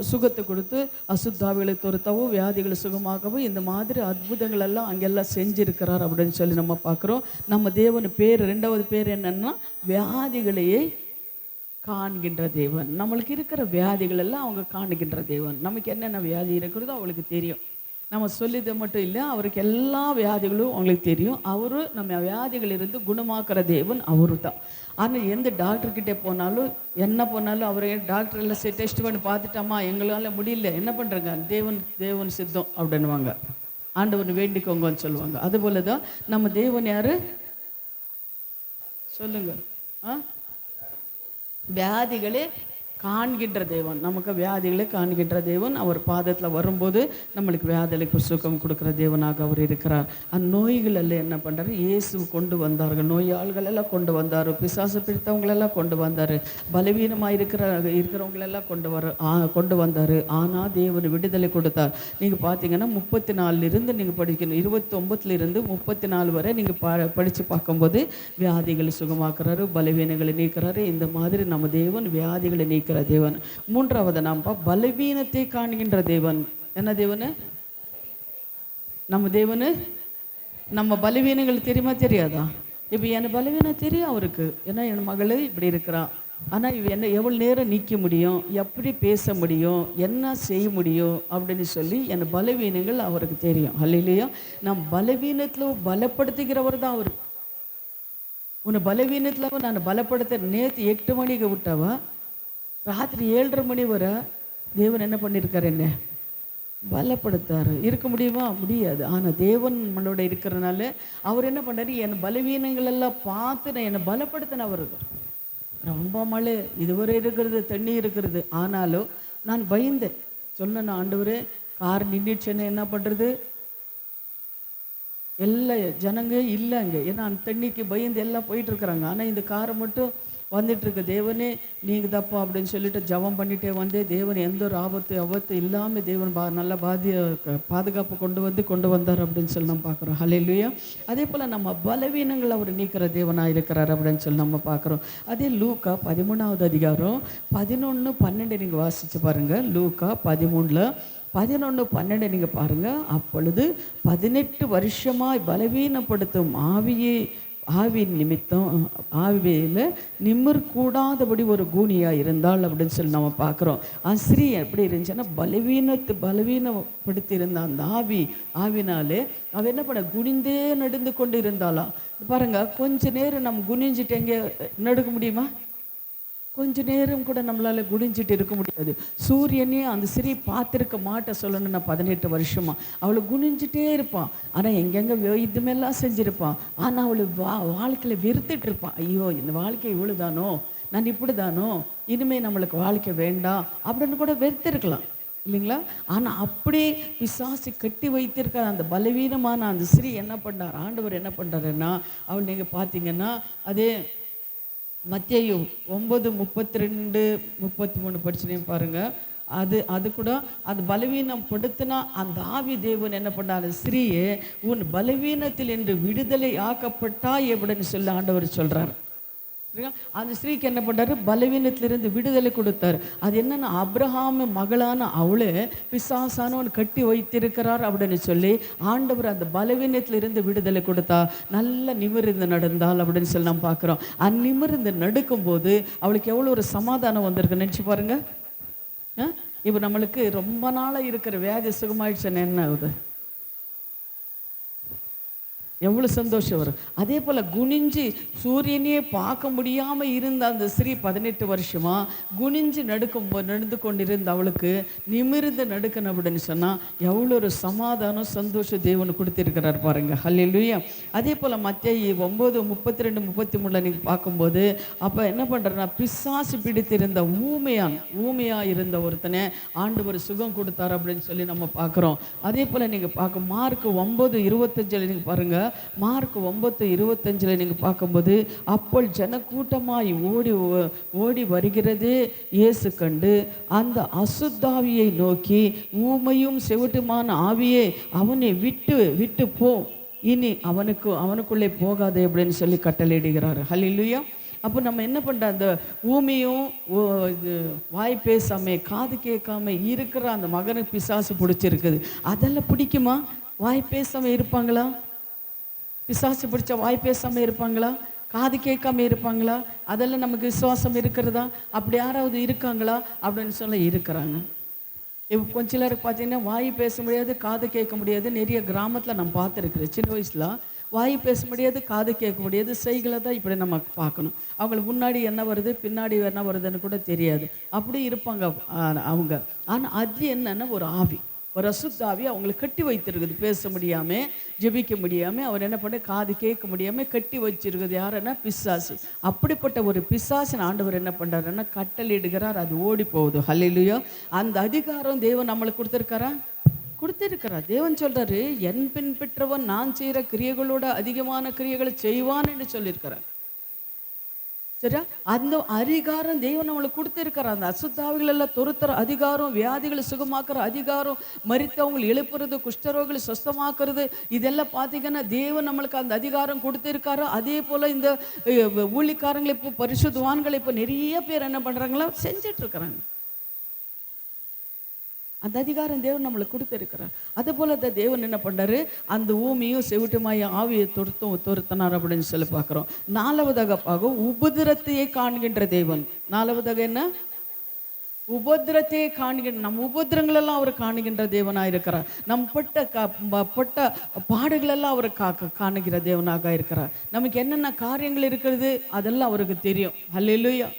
சுகத்தை கொடுத்து அசுத்தாவிகளை துரத்தவும் வியாதிகளை சுகமாகவும் இந்த மாதிரி அற்புதங்கள் எல்லாம் அங்கெல்லாம் செஞ்சுருக்கிறார் அப்படின்னு சொல்லி நம்ம பார்க்குறோம். நம்ம தேவன் பேர் 2வது பேர் என்னன்னா வியாதிகளையே காண்கின்ற தேவன். நம்மளுக்கு இருக்கிற வியாதிகள் எல்லாம் அவங்க காண்கின்ற தேவன். நமக்கு என்னென்ன வியாதி இருக்கிறதோ அவளுக்கு தெரியும். நம்ம சொல்லிது மட்டும் இல்லை, அவருக்கு எல்லா வியாதிகளும் உங்களுக்கு தெரியும். அவரு நம்ம வியாதிகளிலிருந்து குணமாக்குற தேவன் அவரு தான். ஆனால் எந்த டாக்டர்கிட்ட போனாலும் என்ன போனாலும் அவரை டாக்டர் எல்லாம் டெஸ்ட் பண்ணி பார்த்துட்டாமா, எங்களால் முடியல, என்ன பண்ணுறங்க, தேவன் சித்தம் அப்படின்வாங்க. ஆண்டவன் வேண்டிக்கோங்கன்னு சொல்லுவாங்க. அதுபோல தான் நம்ம தேவன் யாரு சொல்லுங்க. வியாதிகளே காண்கின்ற தேவன், நமக்கு வியாதிகளை காண்கின்ற தேவன். அவர் பாதத்தில் வரும்போது நம்மளுக்கு வியாதிகளுக்கு சுகம் கொடுக்குற தேவனாக அவர் இருக்கிறார். அந்த நோய்கள் எல்லாம் என்ன பண்ணுறாரு, இயேசு கொண்டு வந்தார்கள். நோயாளிகள் எல்லாம் கொண்டு வந்தார், பிசாசு பிடித்தவங்களெல்லாம் கொண்டு வந்தார், பலவீனமாக இருக்கிறவங்களெல்லாம் கொண்டு வந்தார். ஆனால் தேவன் விடுதலை கொடுத்தார். நீங்கள் பார்த்தீங்கன்னா 34 நீங்கள் படிக்கணும், 29 34 வரை நீங்கள் படித்து பார்க்கும்போது வியாதிகளை சுகமாக்குறாரு, பலவீனங்களை நீக்கிறாரு. இந்த மாதிரி நம்ம தேவன் வியாதிகளை நீக்க தேவன். மூன்றாவது நாம் பலவீனத்தை காண்கின்ற தேவன். என்ன தேவனு நம்ம தேவனு? நம்ம பலவீனங்கள் தெரியுமா தெரியாதா? இப்போ என் பலவீனம் தெரியும் அவருக்கு. ஏன்னா என் மகளு இப்படி இருக்கிறான், ஆனால் என்ன எவ்வளோ நேரம் நிற்க முடியும், எப்படி பேச முடியும், என்ன செய்ய முடியும் அப்படின்னு சொல்லி என் பலவீனங்கள் அவருக்கு தெரியும். அல்லையா? நம் பலவீனத்தில் பலப்படுத்துகிறவர் தான் அவர். உன்னை பலவீனத்தில் நான் பலப்படுத்த நேற்று 8 மணிக்கு விட்டவா, ராத்திரி 7:30 மணி வரை தேவன் என்ன பண்ணியிருக்காரு, என்ன பலப்படுத்தாரு. இருக்க முடியுமா? முடியாது. ஆனால் தேவன் நம்மளோட இருக்கிறனால அவர் என்ன பண்ணாரு, என் பலவீனங்கள் எல்லாம் பார்த்து நான் என்னை பலப்படுத்தினவர். ரொம்ப மழை இதுவரை இருக்கிறது, தண்ணி இருக்கிறது, ஆனாலும் நான் பயந்தேன். சொன்னேன், ஆண்டவரே கார் நின்றுச்சுன்னு என்ன பண்ணுறது, எல்லா ஜனங்க இல்லைங்க, ஏன்னா அந்த தண்ணிக்கு பயந்து எல்லாம் போயிட்டுருக்குறாங்க. ஆனால் இந்த காரை மட்டும் வந்துட்டுருக்கு. தேவனே நீங்கள் தப்பா அப்படின்னு சொல்லிட்டு ஜபம் பண்ணிகிட்டே வந்து தேவன் எந்த ஒரு ஆபத்து இல்லாமல் தேவன் நல்லா பாதுகாப்பு கொண்டு வந்தார் அப்படின்னு சொல்லி நம்ம பார்க்குறோம். ஹல்லேலூயா. அதே போல் நம்ம பலவீனங்கள் அவர் நீக்கிற தேவனாக இருக்கிறார் அப்படின்னு சொல்லி நம்ம பார்க்குறோம். அதே லூக்கா 13வது அதிகாரம் 11, 12 நீங்கள் வாசித்து பாருங்கள். லூக்கா 13, 11, 12 நீங்கள் பாருங்கள். அப்பொழுது 18 வருஷமாய் பலவீனப்படுத்தும் ஆவியின் நிமித்தம் ஆவியில் நிமிர்கூடாதபடி ஒரு கூனியாக இருந்தாள் அப்படின்னு சொல்லி நம்ம பார்க்குறோம். ஸ்ரீ எப்படி இருந்துச்சுன்னா பலவீனப்படுத்தி இருந்த அந்த ஆவினாலே அவள் என்ன பண்ண, குனிந்தே நடந்து கொண்டு இருந்தாளாம். பாருங்க, கொஞ்ச நேரம் நம்ம குனிஞ்சிட்டு எங்கே நடக்க முடியுமா? கொஞ்ச நேரம் கூட நம்மளால் குடிஞ்சிட்டு இருக்க முடியாது. சூரியனே அந்த ஸ்ரீ பார்த்துருக்க மாட்ட சொல்லணும்னா 18 வருஷமா அவளை குனிஞ்சிட்டே இருப்பான். ஆனால் எங்கெங்கே இதுமெல்லாம் செஞ்சுருப்பான். ஆனால் அவளை வாழ்க்கையில் வெறுத்துட்டு இருப்பான். ஐயோ, இந்த வாழ்க்கை இவ்வளோதானோ, நான் இப்படி தானோ, இனிமேல் நம்மளுக்கு வாழ்க்கை வேண்டாம் அப்படின்னு கூட வெறுத்திருக்கலாம் இல்லைங்களா? ஆனால் அப்படி பிசாசு கட்டி வைத்திருக்க அந்த பலவீனமான அந்த ஸ்ரீ என்ன பண்ணார், ஆண்டவர் என்ன பண்ணுறாருன்னா, அவள் நீங்கள் பார்த்தீங்கன்னா அதே மத்தேயு 9:32, 33 படிச்சுனையும் பாருங்கள். அது கூட அது பலவீனம் படுத்தினா அந்த ஆவி தேவன் என்ன பண்ணார், ஸ்ரீயே உன் பலவீனத்தில் என்று விடுதலை ஆக்கப்பட்டாய் அப்படின்னு சொல்லி ஆண்டவர் சொல்கிறார். அந்த ஸ்ரீக்கு என்ன பண்ணுறாரு, பலவீனத்திலிருந்து விடுதலை கொடுத்தார். அது என்னென்னா, அப்ரஹாம் மகளான அவளை பிசாசானவன் கட்டி வைத்திருக்கிறார் அப்படின்னு சொல்லி ஆண்டவர் அந்த பலவீனத்திலிருந்து விடுதலை கொடுத்தா நல்ல நிமிர்ந்து நடந்தாள் அப்படின்னு சொல்லி நம்ம பார்க்குறோம். அந்நிமிர்ந்து நடக்கும்போது அவளுக்கு எவ்வளோ ஒரு சமாதானம் வந்திருக்கு நினச்சி பாருங்க. இப்போ நம்மளுக்கு ரொம்ப நாளாக இருக்கிற வியாதி சுகமாயிடுச்சுன்னு என்ன ஆகுது, எவ்வளோ சந்தோஷம் வரும். அதே போல் குனிஞ்சு சூரியனையே பார்க்க முடியாமல் இருந்த அந்த ஸ்ரீ 18 வருஷமாக குனிஞ்சு நடந்து கொண்டிருந்த அவளுக்கு நிமிர்ந்து நடக்கணும் அப்படின்னு சொன்னால் எவ்வளோ ஒரு சமாதானம் சந்தோஷம் தேவனு கொடுத்துருக்கிறார் பாருங்க. ஹல்லேலூயா. அதே போல் மத்தேயு 9:32, 33 நீங்கள் பார்க்கும்போது அப்போ என்ன பண்ணுறேன்னா, பிசாசு பிடித்திருந்த ஊமையாக இருந்த ஒருத்தனை ஆண்டவர் சுகம் கொடுத்தார் அப்படின்னு சொல்லி நம்ம பார்க்குறோம். அதே போல் நீங்கள் பார்க்க மார்க் 9:25 நீங்கள் பாருங்கள். மார்க் 9:25 நீங்கள் பார்க்கும்போது, அப்போல் ஜனக்கூட்டமாய் ஓடி வருகிறதே இயேசு கண்டு அந்த அசுத்தாவியை நோக்கி, ஊமையும் செவிட்டுமான ஆவியே அவனை விட்டு போ, இனி அவனுக்குள்ளே போகாதே அப்படின்னு சொல்லி கட்டளையிடுகிறார். ஹல்லேலூயா. அப்போ நம்ம என்ன பண்ணுறோம், அந்த ஊமையும் வாய் பேசாம காது கேட்காம இருக்கிற அந்த மகனுக்கு பிசாசு பிடிச்சிருக்குது. அதெல்லாம் பிடிக்குமா? வாய் பேசாமல் இருப்பாங்களா? பிசாசு பிடிச்ச வாய் பேசாமல் இருப்பாங்களா? காது கேட்காம இருப்பாங்களா? அதெல்லாம் நமக்கு விசுவாசம் இருக்கிறதா? அப்படி யாராவது இருக்காங்களா அப்படின்னு சொல்ல இருக்கிறாங்க. இப்போ கொஞ்ச சிலருக்கு பார்த்தீங்கன்னா வாய் பேச முடியாது, காது கேட்க முடியாது. நிறைய கிராமத்தில் நான் பார்த்துருக்குறேன். சின்ன வயசில் வாய் பேச முடியாது, காது கேட்க முடியாது. செய்களை தான் இப்படி நம்ம பார்க்கணும். அவங்களுக்கு முன்னாடி என்ன வருது, பின்னாடி என்ன வருதுன்னு கூட தெரியாது. அப்படி இருப்பாங்க அவங்க. ஆனால் அது என்னன்னா ஒரு ஆவி, ஒரு அசுத்தாவி அவங்களை கட்டி வைத்திருக்குது. பேச முடியாமல், ஜெபிக்க முடியாமல், அவர் என்ன பண்ண காது கேட்க முடியாமல் கட்டி வச்சிருக்குது. யாருன்னா பிசாசு. அப்படிப்பட்ட ஒரு பிசாசின் ஆண்டவர் என்ன பண்ணுறாருன்னா கட்டளையிடுகிறார், அது ஓடி போகுது. ஹல்லேலூயா. அந்த அதிகாரம் தேவன் நம்மளுக்கு கொடுத்திருக்கிறார். தேவன் சொல்றாரு, என் பின் பெற்றவன் நான் செய்கிற கிரியைகளோட அதிகமான கிரியைகளை செய்வான் என்று சொல்லியிருக்கிறார். சரியா? அந்த அதிகாரம் தேவன் நம்மளுக்கு கொடுத்திருக்கிறார். அந்த அசுத்தாவிகள் எல்லாம் துரத்துற அதிகாரம், வியாதிகளை சுகமாக்குற அதிகாரம், மரித்தவங்களை எழுப்புறது, குஷ்டரோகிகளை சுஸ்தமாக்குறது, இதெல்லாம் பார்த்தீங்கன்னா தேவன் நம்மளுக்கு அந்த அதிகாரம் கொடுத்திருக்காரு. அதே போல இந்த ஊழிக்காரங்களை இப்போ பரிசுத்தவான்களை இப்போ நிறைய பேர் என்ன பண்றாங்களா செஞ்சிட்டு இருக்கிறாங்க. அந்த அதிகாரம் தேவன் நம்மளுக்கு கொடுத்துருக்கிறார். அதே போல அந்த தேவன் என்ன பண்ணாரு, அந்த ஊமியும் செவிட்டுமாய ஆவியை துரத்தினார் அப்படின்னு சொல்லி பார்க்குறோம். நாலாவதாக உபதிரத்தையே காண்கின்ற தேவன். நாலாவதாக என்ன? உபதிரத்தையே காண்கின்ற, நம் உபதிரங்களெல்லாம் அவர் காணுகின்ற தேவனாக இருக்கிறார். நம் பட்ட பாடுகளெல்லாம் அவர் காணுகிற தேவனாக இருக்கிறார். நமக்கு என்னென்ன காரியங்கள் இருக்கிறது அதெல்லாம் அவருக்கு தெரியும். அல்லேலூயா.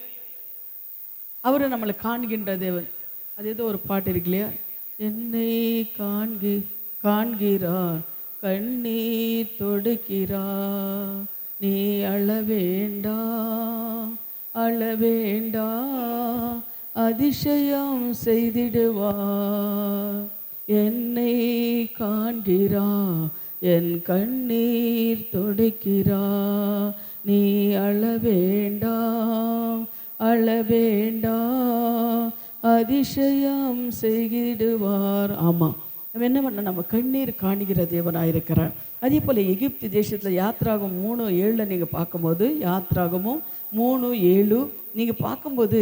அவர் நம்மளை காண்கின்ற தேவன். அது ஏதோ ஒரு பாட்டு இருக்கு இல்லையா, என்னை காண்கிறார், கண்ணீர் தொடுக்கிறார், நீ அழவேண்டா அதிசயம் செய்திடுவார். என்னை காண்கிறார், என் கண்ணீர் தொடுக்கிறார், நீ அழவேண்டா அதிசயம் செய்திடுவார். ஆமாம், நம்ம என்ன பண்ண, நம்ம கண்ணீர் காணுகிற தேவனாக இருக்கிறார். அதே போல் எகிப்து தேசத்தில் யாத்ராகம் 3:7 நீங்கள் பார்க்கும்போது, யாத்ராகமும் 3:7 நீங்கள் பார்க்கும்போது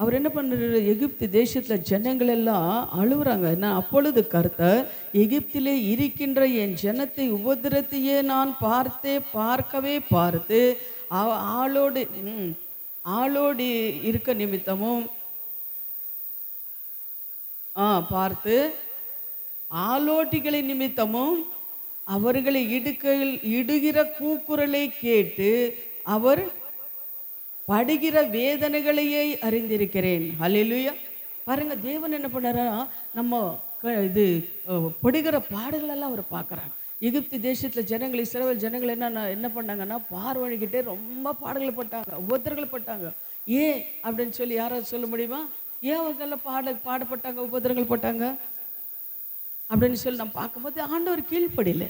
அவர் என்ன பண்ணுறாரு, எகிப்து தேசத்தில் ஜனங்கள் எல்லாம் அழுகுறாங்க. என்ன? அப்பொழுது கர்த்தர், எகிப்திலே இருக்கின்ற என் ஜனத்தை உபதிரத்தையே நான் பார்க்கவே பார்த்து ஆளோடு இருக்க நிமித்தமும் பார்த்து ஆலோட்டிகளை நிமித்தமும் அவர்களை இடுகிற கூக்குரலை கேட்டு அவர் படுகிற வேதனைகளையே அறிந்திருக்கிறேன். ஹல்லேலூயா. பாருங்க, தேவன் என்ன பண்ணாரா, நம்ம இது படுகிற பாடுகளெல்லாம் அவர் பார்க்குறாங்க. எகிப்து தேசத்தில் ஜனங்கள், இஸ்ரவேல் ஜனங்கள் என்ன பண்ணாங்கன்னா பார்வழிக்கிட்டே ரொம்ப பாடுகளை பட்டாங்க, உபத்திரங்களை பட்டாங்க. ஏன் அப்படின்னு சொல்லி யாராவது சொல்ல முடியுமா? ஏன் அவங்கெல்லாம் பாடப்பட்டாங்க, உபத்திரங்கள் பட்டாங்க அப்படின்னு சொல்லி நம்ம பார்க்கும்போது ஆண்டவர் கீழ்ப்படியில.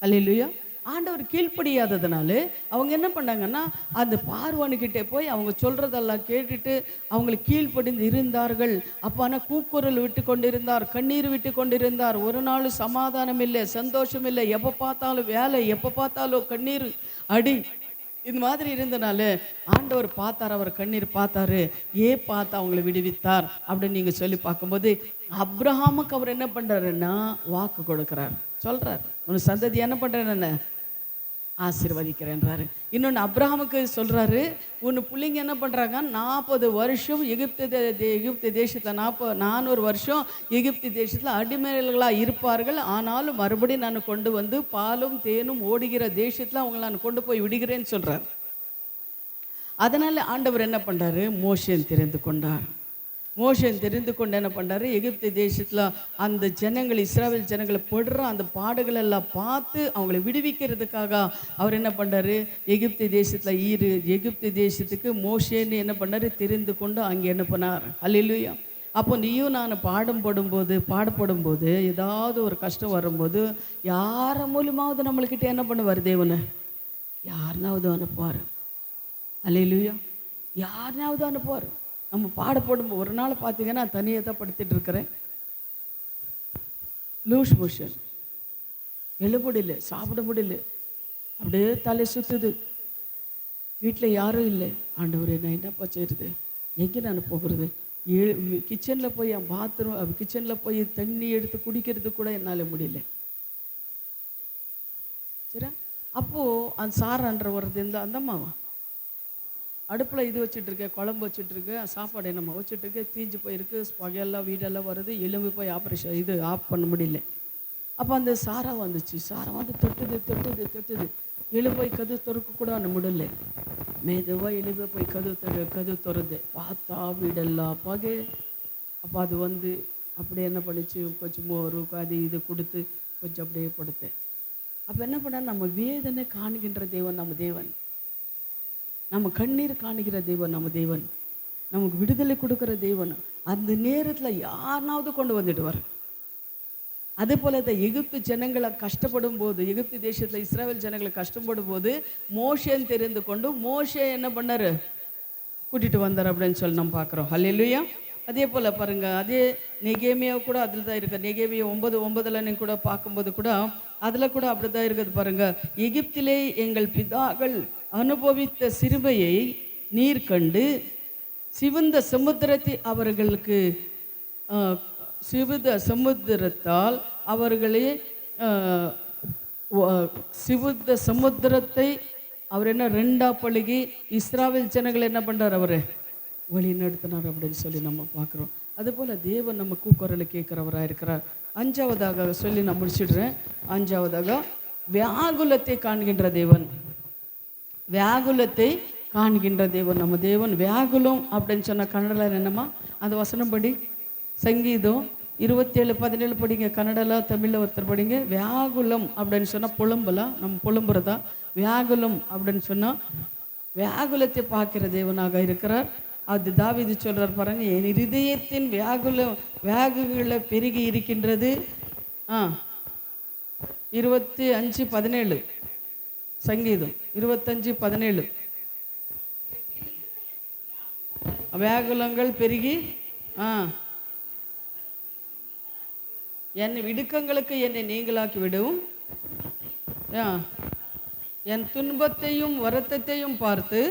அல்லேலூயா. ஆண்டவர் கீழ்ப்படியாததுனால அவங்க என்ன பண்ணாங்கன்னா அந்த பார்வனுக்கிட்டே போய் அவங்க சொல்றதெல்லாம் கேட்டுட்டு அவங்களுக்கு கீழ்ப்படிந்து இருந்தார்கள். அப்போ ஆனால் கூக்குரல் விட்டு கொண்டிருந்தார், கண்ணீர் விட்டு கொண்டிருந்தார். ஒரு நாள் சமாதானம் இல்லை, சந்தோஷம் இல்லை, எப்போ பார்த்தாலும் வேலை, எப்போ பார்த்தாலும் கண்ணீர் அடி, இந்த மாதிரி இருந்தனால ஆண்டவர் பார்த்தார், அவர் கண்ணீர் பார்த்தாரு. பார்த்து அவங்களை விடுவித்தார் அப்படின்னு நீங்கள் சொல்லி பார்க்கும்போது, அப்ரஹாமுக்கு அவர் என்ன பண்ணுறாருன்னா வாக்கு கொடுக்குறார், சொல்கிறார், உன் சந்ததி என்ன பண்ணுறேன்னு ஆசீர்வதிக்கிறேன்றாரு. இன்னொன்று அப்ரஹாமுக்கு சொல்கிறாரு, ஒன்று பிள்ளைங்க என்ன பண்ணுறாங்க, 40 வருஷம் எகிப்து தேசத்தில் 400 வருஷம் எகிப்து தேசத்தில் அடிமைகளாக இருப்பார்கள். ஆனாலும் மறுபடியும் நான் கொண்டு வந்து பாலும் தேனும் ஓடுகிற தேசத்தில் அவங்களை நான் கொண்டு போய் விடுகிறேன்னு சொல்கிறார். அதனால் ஆண்டவர் என்ன பண்ணுறாரு, மோசேன் தெரிந்து கொண்டார். மோசேன் தெரிந்து கொண்டு என்ன பண்ணுறாரு, எகிப்து தேசத்தில் அந்த ஜனங்கள், இஸ்ரவேல் ஜனங்களை படுற அந்த பாடுகள் எல்லாம் பார்த்து அவங்களை விடுவிக்கிறதுக்காக அவர் என்ன பண்ணுறாரு, எகிப்து தேசத்துக்கு மோசேன்னு என்ன பண்ணார், தெரிந்து கொண்டு அங்கே என்ன பண்ணார். அல்லேலூயா. அப்போ நீயும் நான் பாடப்படும்போது ஏதாவது ஒரு கஷ்டம் வரும்போது யார மூலமாவது நம்மள்கிட்ட என்ன பண்ணுவார் தேவனை, யாருனாவது அனுப்புவார். அல்லேலூயா. யாருனாவது அனுப்புவார். நம்ம பாடப்படும் ஒரு நாள் பார்த்தீங்கன்னா தனியாக தான் படுத்துட்டு இருக்கிறேன், லூஸ் மோஷன், எழு முடியல, சாப்பிட முடியல, அப்படியே தலை சுற்றுது, வீட்டில் யாரும் இல்லை. ஆண்டவரே நான் என்னப்பா செய்யுறது, எங்கே நான் போகிறது, கிச்சனில் போய் என் பாத்ரூம் கிச்சனில் போய் தண்ணி எடுத்து குடிக்கிறது கூட என்னால் முடியல. சரி, அப்போது அந்த சாரான்ற வருது இந்த அந்த அம்மாவா அடுப்பில் இது வச்சுட்ருக்கேன், குழம்பு வச்சுட்ருக்கேன், சாப்பாடு என்னம்மா வச்சுட்ருக்கேன், தீஞ்சு போயிருக்கு, பகையெல்லாம் வீடெல்லாம் வருது, எலும்பி போய் ஆப்ரேஷன் இது ஆஃப் பண்ண முடியல. அப்போ அந்த சாரா வந்துச்சு. சாரா வந்து தொட்டுது தொட்டுது தொட்டுது, எழு போய் கது திறக்க கூட முடியல. மெதுவாக எழுப போய் கது திறந்து பார்த்தா வீடெல்லாம் பகை. அப்போ அது வந்து அப்படியே என்ன பண்ணிச்சு, கொஞ்சம் மோரு அது இது கொடுத்து கொஞ்சம் அப்படியே படுத்தேன். அப்போ என்ன பண்ண, நம்ம வேதனை காணுகின்ற தேவன் நம்ம தேவன், நம்ம கண்ணீர் காணுகிற தேவன் நம்ம தேவன், நமக்கு விடுதலை கொடுக்குற தேவன். அந்த நேரத்தில் யாருனாவது கொண்டு வந்துடுவார். அதே போல் இந்த எகிப்து ஜனங்களை கஷ்டப்படும் போது, எகிப்து தேசத்தில் இஸ்ரவேல் ஜனங்களை கஷ்டப்படும் போது மோசேன்னு தெரிந்து கொண்டு மோசே என்ன பண்ணார், கூட்டிகிட்டு வந்தார் அப்படின்னு சொல்லி நம்ம பார்க்குறோம். ஹல்லேலூயா. அதே போல் பாருங்கள், அதே நெகேமியா கூட அதில் தான் இருக்குது. நெகேமியா 9:9 நீங்கள் கூட பார்க்கும்போது கூட அதில் கூட அப்படி தான் இருக்குது பாருங்கள். எகிப்திலே எங்கள் பிதாக்கள் அனுபவித்த சிறுமையை நீர் கண்டு சிவந்த சமுத்திரத்தை அவர்களுக்கு சிவந்த சமுத்திரத்தால் அவர்களே சிவந்த சமுத்திரத்தை அவர் என்ன ரெண்டா பழுகி இஸ்ராவேல் ஜனங்கள் என்ன பண்ணுறார், அவர் வழி நடத்தினார் அப்படின்னு சொல்லி நம்ம பார்க்குறோம். அதுபோல் தேவன் நம்ம கூக்குரலை கேட்குறவராக இருக்கிறார். 5வதாக சொல்லி நான் முடிச்சிடுறேன். 5வதாக வியாகுலத்தை காண்கின்ற தேவன். வியாகுலத்தை காண்கின்ற தேவன் நம்ம தேவன். வியாகுலம் அப்படின்னு சொன்ன கன்னடத்தில் என்னம்மா அந்த வசனம் படி, சங்கீதம் 27:17 படிங்க. கன்னடலாம் தமிழில் ஒருத்தர் படிங்க. வியாகுலம் அப்படின்னு சொன்னால் புலம்பலாம், நம்ம புலம்புறதா. வியாகுலம் அப்படின்னு சொன்னால் வியாகுலத்தை பார்க்கிற தேவனாக இருக்கிறார். அது தாவீது சொல்கிறார் பாருங்க, என் இருதயத்தின் வியாகுகளை பெருகி இருக்கின்றது. 25:17 சங்கீதம் 25:17 வியாகுலங்கள் பெருகி என் இடுக்கங்களுக்கு என்னை நீங்களாக்கி விடும், என் துன்பத்தையும் வருத்தத்தையும் பார்த்து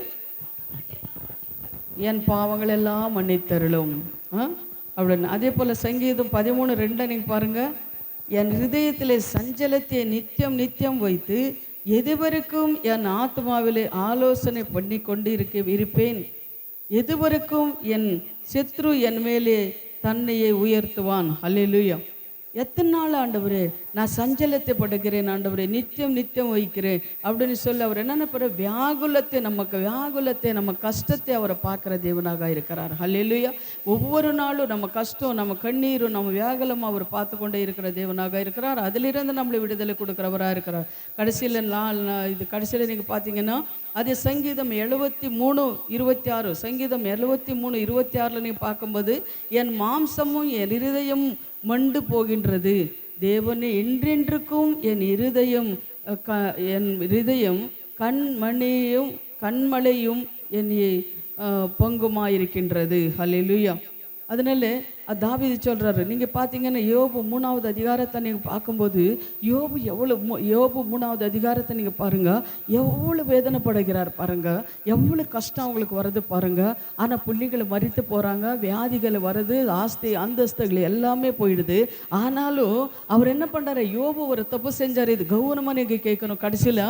என் பாவங்கள் எல்லாம் மன்னித்தருளும் அப்படின்னு. அதே போல் சங்கீதம் 13:2 நீங்கள் பாருங்கள், என் இருதயத்திலே சஞ்சலத்தை நித்தியம் நித்தியம் வைத்து எதுவரைக்கும் என் ஆத்மாவிலே ஆலோசனை பண்ணி கொண்டு இருப்பேன், எதுவரைக்கும் என் சத்ரு என் மேலே தன்னையை உயர்த்துவான். அல்லேலூயா. எத்தனை நாள் ஆண்டவரே நான் சஞ்சலத்தை படுக்கிறேன், ஆண்டவரே நித்தியம் நித்தியம் வைக்கிறேன் அப்படின்னு சொல்லி அவர் என்னென்ன பண்ண, வியாகுலத்தை நம்ம கஷ்டத்தை அவரை பார்க்குற தேவனாக இருக்கிறார். ஹல்லேலூயா. ஒவ்வொரு நாளும் நம்ம கஷ்டம், நம்ம கண்ணீரும், நம்ம வியாகுலமாக அவர் பார்த்து கொண்டே இருக்கிற தேவனாக இருக்கிறார். அதிலிருந்து நம்மளை விடுதலை கொடுக்குறவராக இருக்கிறார். கடைசியில் நீங்கள் பார்த்தீங்கன்னா அது சங்கீதம் 73:26 சங்கீதம் 73:26 நீங்கள் பார்க்கும்போது, என் மாம்சமும் என் இருதயமும் மண்டு போகின்றது, தேவனே என்றென்றுக்கும் என் இருதயம் கண்மலையும் என்னை பங்குமாயிருக்கின்றது. ஹல்லேலூயா. அதனால தாவீது சொல்கிறாரு. நீங்கள் பார்த்தீங்கன்னா யோபு 3வது அதிகாரத்தை நீங்கள் பார்க்கும்போது யோபு 3வது அதிகாரத்தை நீங்கள் பாருங்கள், எவ்வளோ வேதனைப்படுகிறார் பாருங்கள், எவ்வளோ கஷ்டம் அவங்களுக்கு வருது பாருங்கள். ஆனால் பிள்ளைகளை மறித்து போகிறாங்க, வியாதிகள் வருது, ஆஸ்தி அந்தஸ்துகள் எல்லாமே போயிடுது. ஆனாலும் அவர் என்ன பண்ணுறாரு, யோபு ஒரு தப்பு செஞ்சார். இது கௌரவமாக நீங்கள் கேட்கணும். கடைசியில்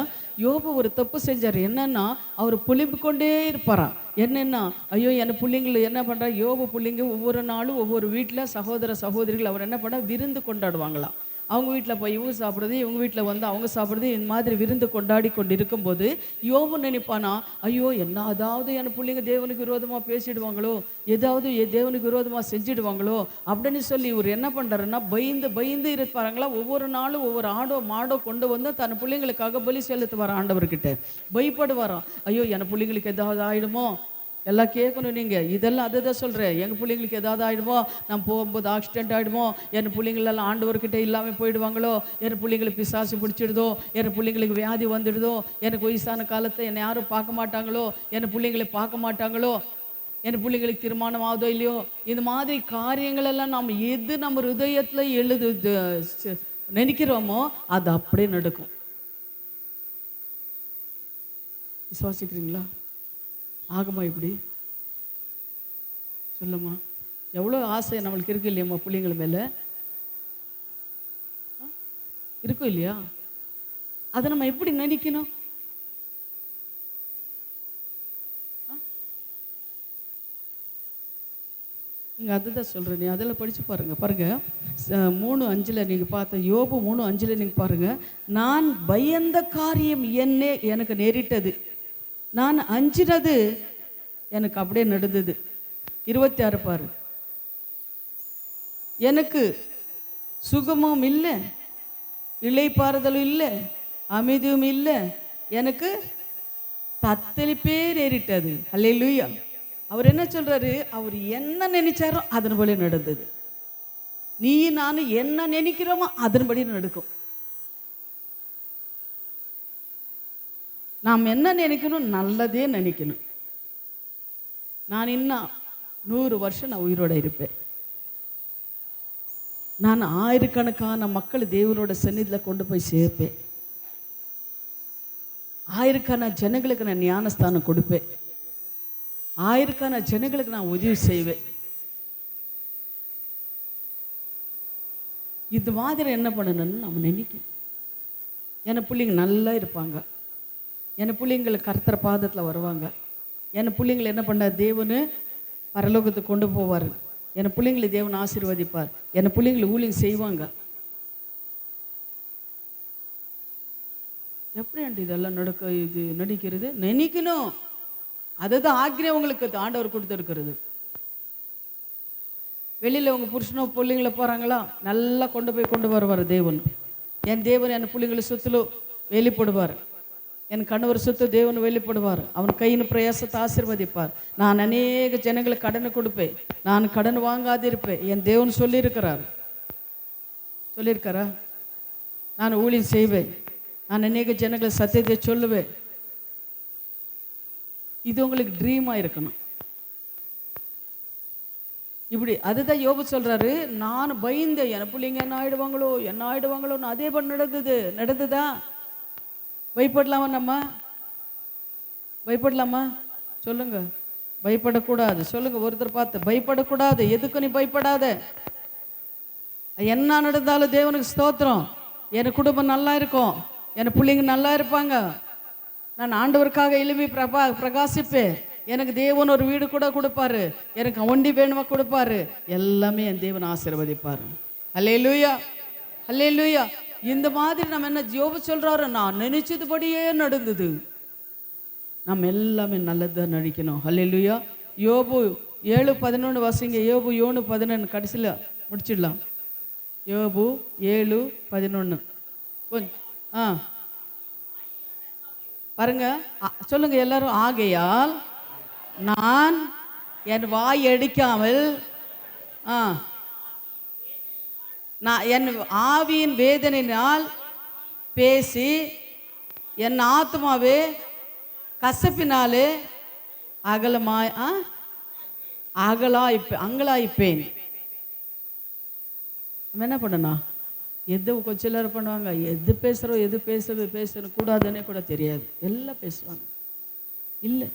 யோபு ஒரு தப்பு செஞ்சார். என்னன்னா அவர் புலிம்பு கொண்டே இருப்பாராம். என்னென்னா, ஐயோ என் பிள்ளைங்களை என்ன பண்ணுறா, யோபு பிள்ளைங்க ஒவ்வொரு நாளும் ஒவ்வொரு வீட்டில் சகோதர சகோதரிகள் அவர் என்ன பண்ண விருந்து கொண்டாடுவாங்களாம். அவங்க வீட்டில் போய் இவங்க சாப்பிட்றது, இவங்க வீட்டில் வந்து அவங்க சாப்பிட்றது, இந்த மாதிரி விருந்து கொண்டாடி கொண்டு இருக்கும்போது யோபு நினைப்பானா, ஐயோ என்ன அதாவது என் பிள்ளைங்க தேவனுக்கு விரோதமாக பேசிடுவாங்களோ, ஏதாவது தேவனுக்கு விரோதமாக செஞ்சிடுவாங்களோ அப்படின்னு சொல்லி இவர் என்ன பண்ணுறாருன்னா பயந்து இருப்பாருங்களா. ஒவ்வொரு நாளும் ஒவ்வொரு ஆடோ மாடோ கொண்டு வந்து தன் பிள்ளைங்களுக்காக பலி செலுத்துவார் ஆண்டவர்கிட்ட. பயப்படுவாராம், ஐயோ என் பிள்ளைங்களுக்கு ஏதாவது ஆகிடுமோ. எல்லாம் கேட்கணும் நீங்கள், இதெல்லாம் அதை தான் சொல்கிறேன். எங்கள் பிள்ளைங்களுக்கு ஏதாவது ஆகிடுமோ, நான் போகும்போது ஆக்சிடென்ட் ஆகிடுமோ, என் பிள்ளைங்களெல்லாம் ஆண்டவர்கிட்ட இல்லாமல் போயிடுவாங்களோ, என் பிள்ளைங்களுக்கு பிசாசு பிடிச்சிடுதோ, என் பிள்ளைங்களுக்கு வியாதி வந்துடுதோ, எனக்கு வயசான காலத்தை என்னை யாரும் பார்க்க மாட்டாங்களோ, என் பிள்ளைங்களை பார்க்க மாட்டாங்களோ, என் பிள்ளைங்களுக்கு திருமணம் ஆகுதோ இல்லையோ. இந்த மாதிரி காரியங்களெல்லாம் நம்ம எது நம்ம ஹிருதயத்தில் நினைக்கிறோமோ அது அப்படியே நடக்கும். விசுவாசிக்கிறீங்களா? ஆகுமா? இப்படி சொல்லுமா. எவ்வளோ ஆசை நம்மளுக்கு இருக்கு இல்லையாம்மா, பிள்ளைங்கள் மேலே இருக்கும் இல்லையா? அதை நம்ம எப்படி நினைக்கணும்? பாருங்கள், அதுதான் சொல்கிறேன். நீ அதில் படித்து பாருங்கள். 3:5 நீங்கள் பார்த்த யோபு 3:5 நீங்கள் பாருங்கள். நான் பயந்த காரியம் எனக்கு நேரிட்டது, நான் அஞ்சினது எனக்கு அப்படியே நடந்தது. 26 பாரு. எனக்கு சுகமும் இல்லை, இளைப்பாறுதலும் இல்லை, அமைதியும் இல்லை, எனக்கு தத்தளிப்பே நேரிட்டது. அல்லேலூயா. அவர் என்ன சொல்றாரு? அவர் என்ன நினைச்சாரோ அதன்படி நடந்தது. நீ நானும் என்ன நினைக்கிறோமோ அதன்படி நடக்கும். நாம் என்ன நினைக்கணும்? நல்லதே நினைக்கணும். நான் இன்னும் 100 வருஷம் நான் உயிரோட இருப்பேன். நான் ஆயிரக்கணக்கான மக்கள் தேவனோட சந்நிதியில் கொண்டு போய் சேர்ப்பேன். ஆயிரக்கான ஜனங்களுக்கு நான் ஞானஸ்தானம் கொடுப்பேன். ஆயிரக்கான ஜனங்களுக்கு நான் உதவி செய்வேன். இது மாதிரி என்ன பண்ணணும்னு நம்ம நினைக்கணும். என் பிள்ளைங்க நல்லா இருப்பாங்க, என் பிள்ளைங்களை கர்த்தர் பாதத்தில் வருவாங்க, என் பிள்ளைங்களை என்ன பண்ண தேவனு பரலோகத்துக்கு கொண்டு போவார், என் பிள்ளைங்களை தேவன் ஆசீர்வதிப்பார், என் பிள்ளைங்களை ஊழியம் செய்வாங்க. எப்படி இதெல்லாம் இது நடிக்கிறது? நினைக்கணும். அதுதான் ஆக்ஞை உங்களுக்கு ஆண்டவர் கொடுத்துருக்கிறது. வெளியில் உங்கள் புருஷனோ பிள்ளைங்கள போகிறாங்களா, நல்லா கொண்டு வருவார் தேவன். என் தேவன் என் பிள்ளைங்களை சொத்துல வெளிப்படுவார், என் கணவர் சொத்து தேவன் வெளிப்படுவார், அவன் கையின் பிரயாசத்தை ஆசீர்வதிப்பார். நான் அநேக ஜனங்களுக்கு கடனை கொடுப்பேன், நான் கடன் வாங்காதிருப்பேன். என் தேவன் சொல்லியிருக்காரா? நான் ஊழியம் செய்வேன், நான் அநேக ஜனங்களை சத்தியத்தை சொல்லுவேன். இது உங்களுக்கு ட்ரீமாக இருக்கணும். இப்படி அதுதான் யோபு சொல்றாரு. நான் பயந்தேன், என் பிள்ளைங்க என்ன ஆயிடுவாங்களோன்னு. அதே பண்ண நடந்ததா? பயப்படலாமா சொல்லுங்க. பயப்படக்கூடாது சொல்லுங்க. ஒருத்தர் பார்த்து பயப்படக்கூடாது. எதுக்கு நீ பயப்படாத. என்ன நடந்தாலும் தேவனுக்கு ஸ்தோத்திரம். என் குடும்பம் நல்லா இருக்கும், என் பிள்ளைங்க நல்லா இருப்பாங்க, நான் ஆண்டவருக்காக எழுப்பி பிரகாசிப்பேன். எனக்கு தேவன் ஒரு வீடு கூட கொடுப்பாரு, எனக்கு வண்டி வேணுமா கொடுப்பாரு, எல்லாமே என் தேவன் ஆசீர்வதிப்பாரு. அல்லேலூயா, அல்லேலூயா. இந்த மாதிரி நம்ம என்ன யோபு சொல்றாரு? நான் நினைச்சதுபடியே நடந்தது. நம்ம எல்லாமே நல்லதுதான் நடிக்கணும். அல்லேலூயா. யோபு 7:11 வாசிங்க. யோபு 7:11 கடைசியில் முடிச்சிடலாம். யோபு 7:11 கொஞ்சம் பாருங்க, சொல்லுங்க எல்லாரும். ஆகையால் நான் என் வாய் அடிக்காமல் நான் என் ஆவியின் வேதனையினால் பேசி என் ஆத்மாவே கசப்பினாலே அங்கலாய்ப்பேன். நம்ம என்ன பண்ணணும்? எது கொஞ்சம் எல்லாரும் பண்ணுவாங்க, எது பேசுகிறோம் எது பேசணும் கூடாதுன்னே கூட தெரியாது, எல்லாம் பேசுவாங்க. இல்லை,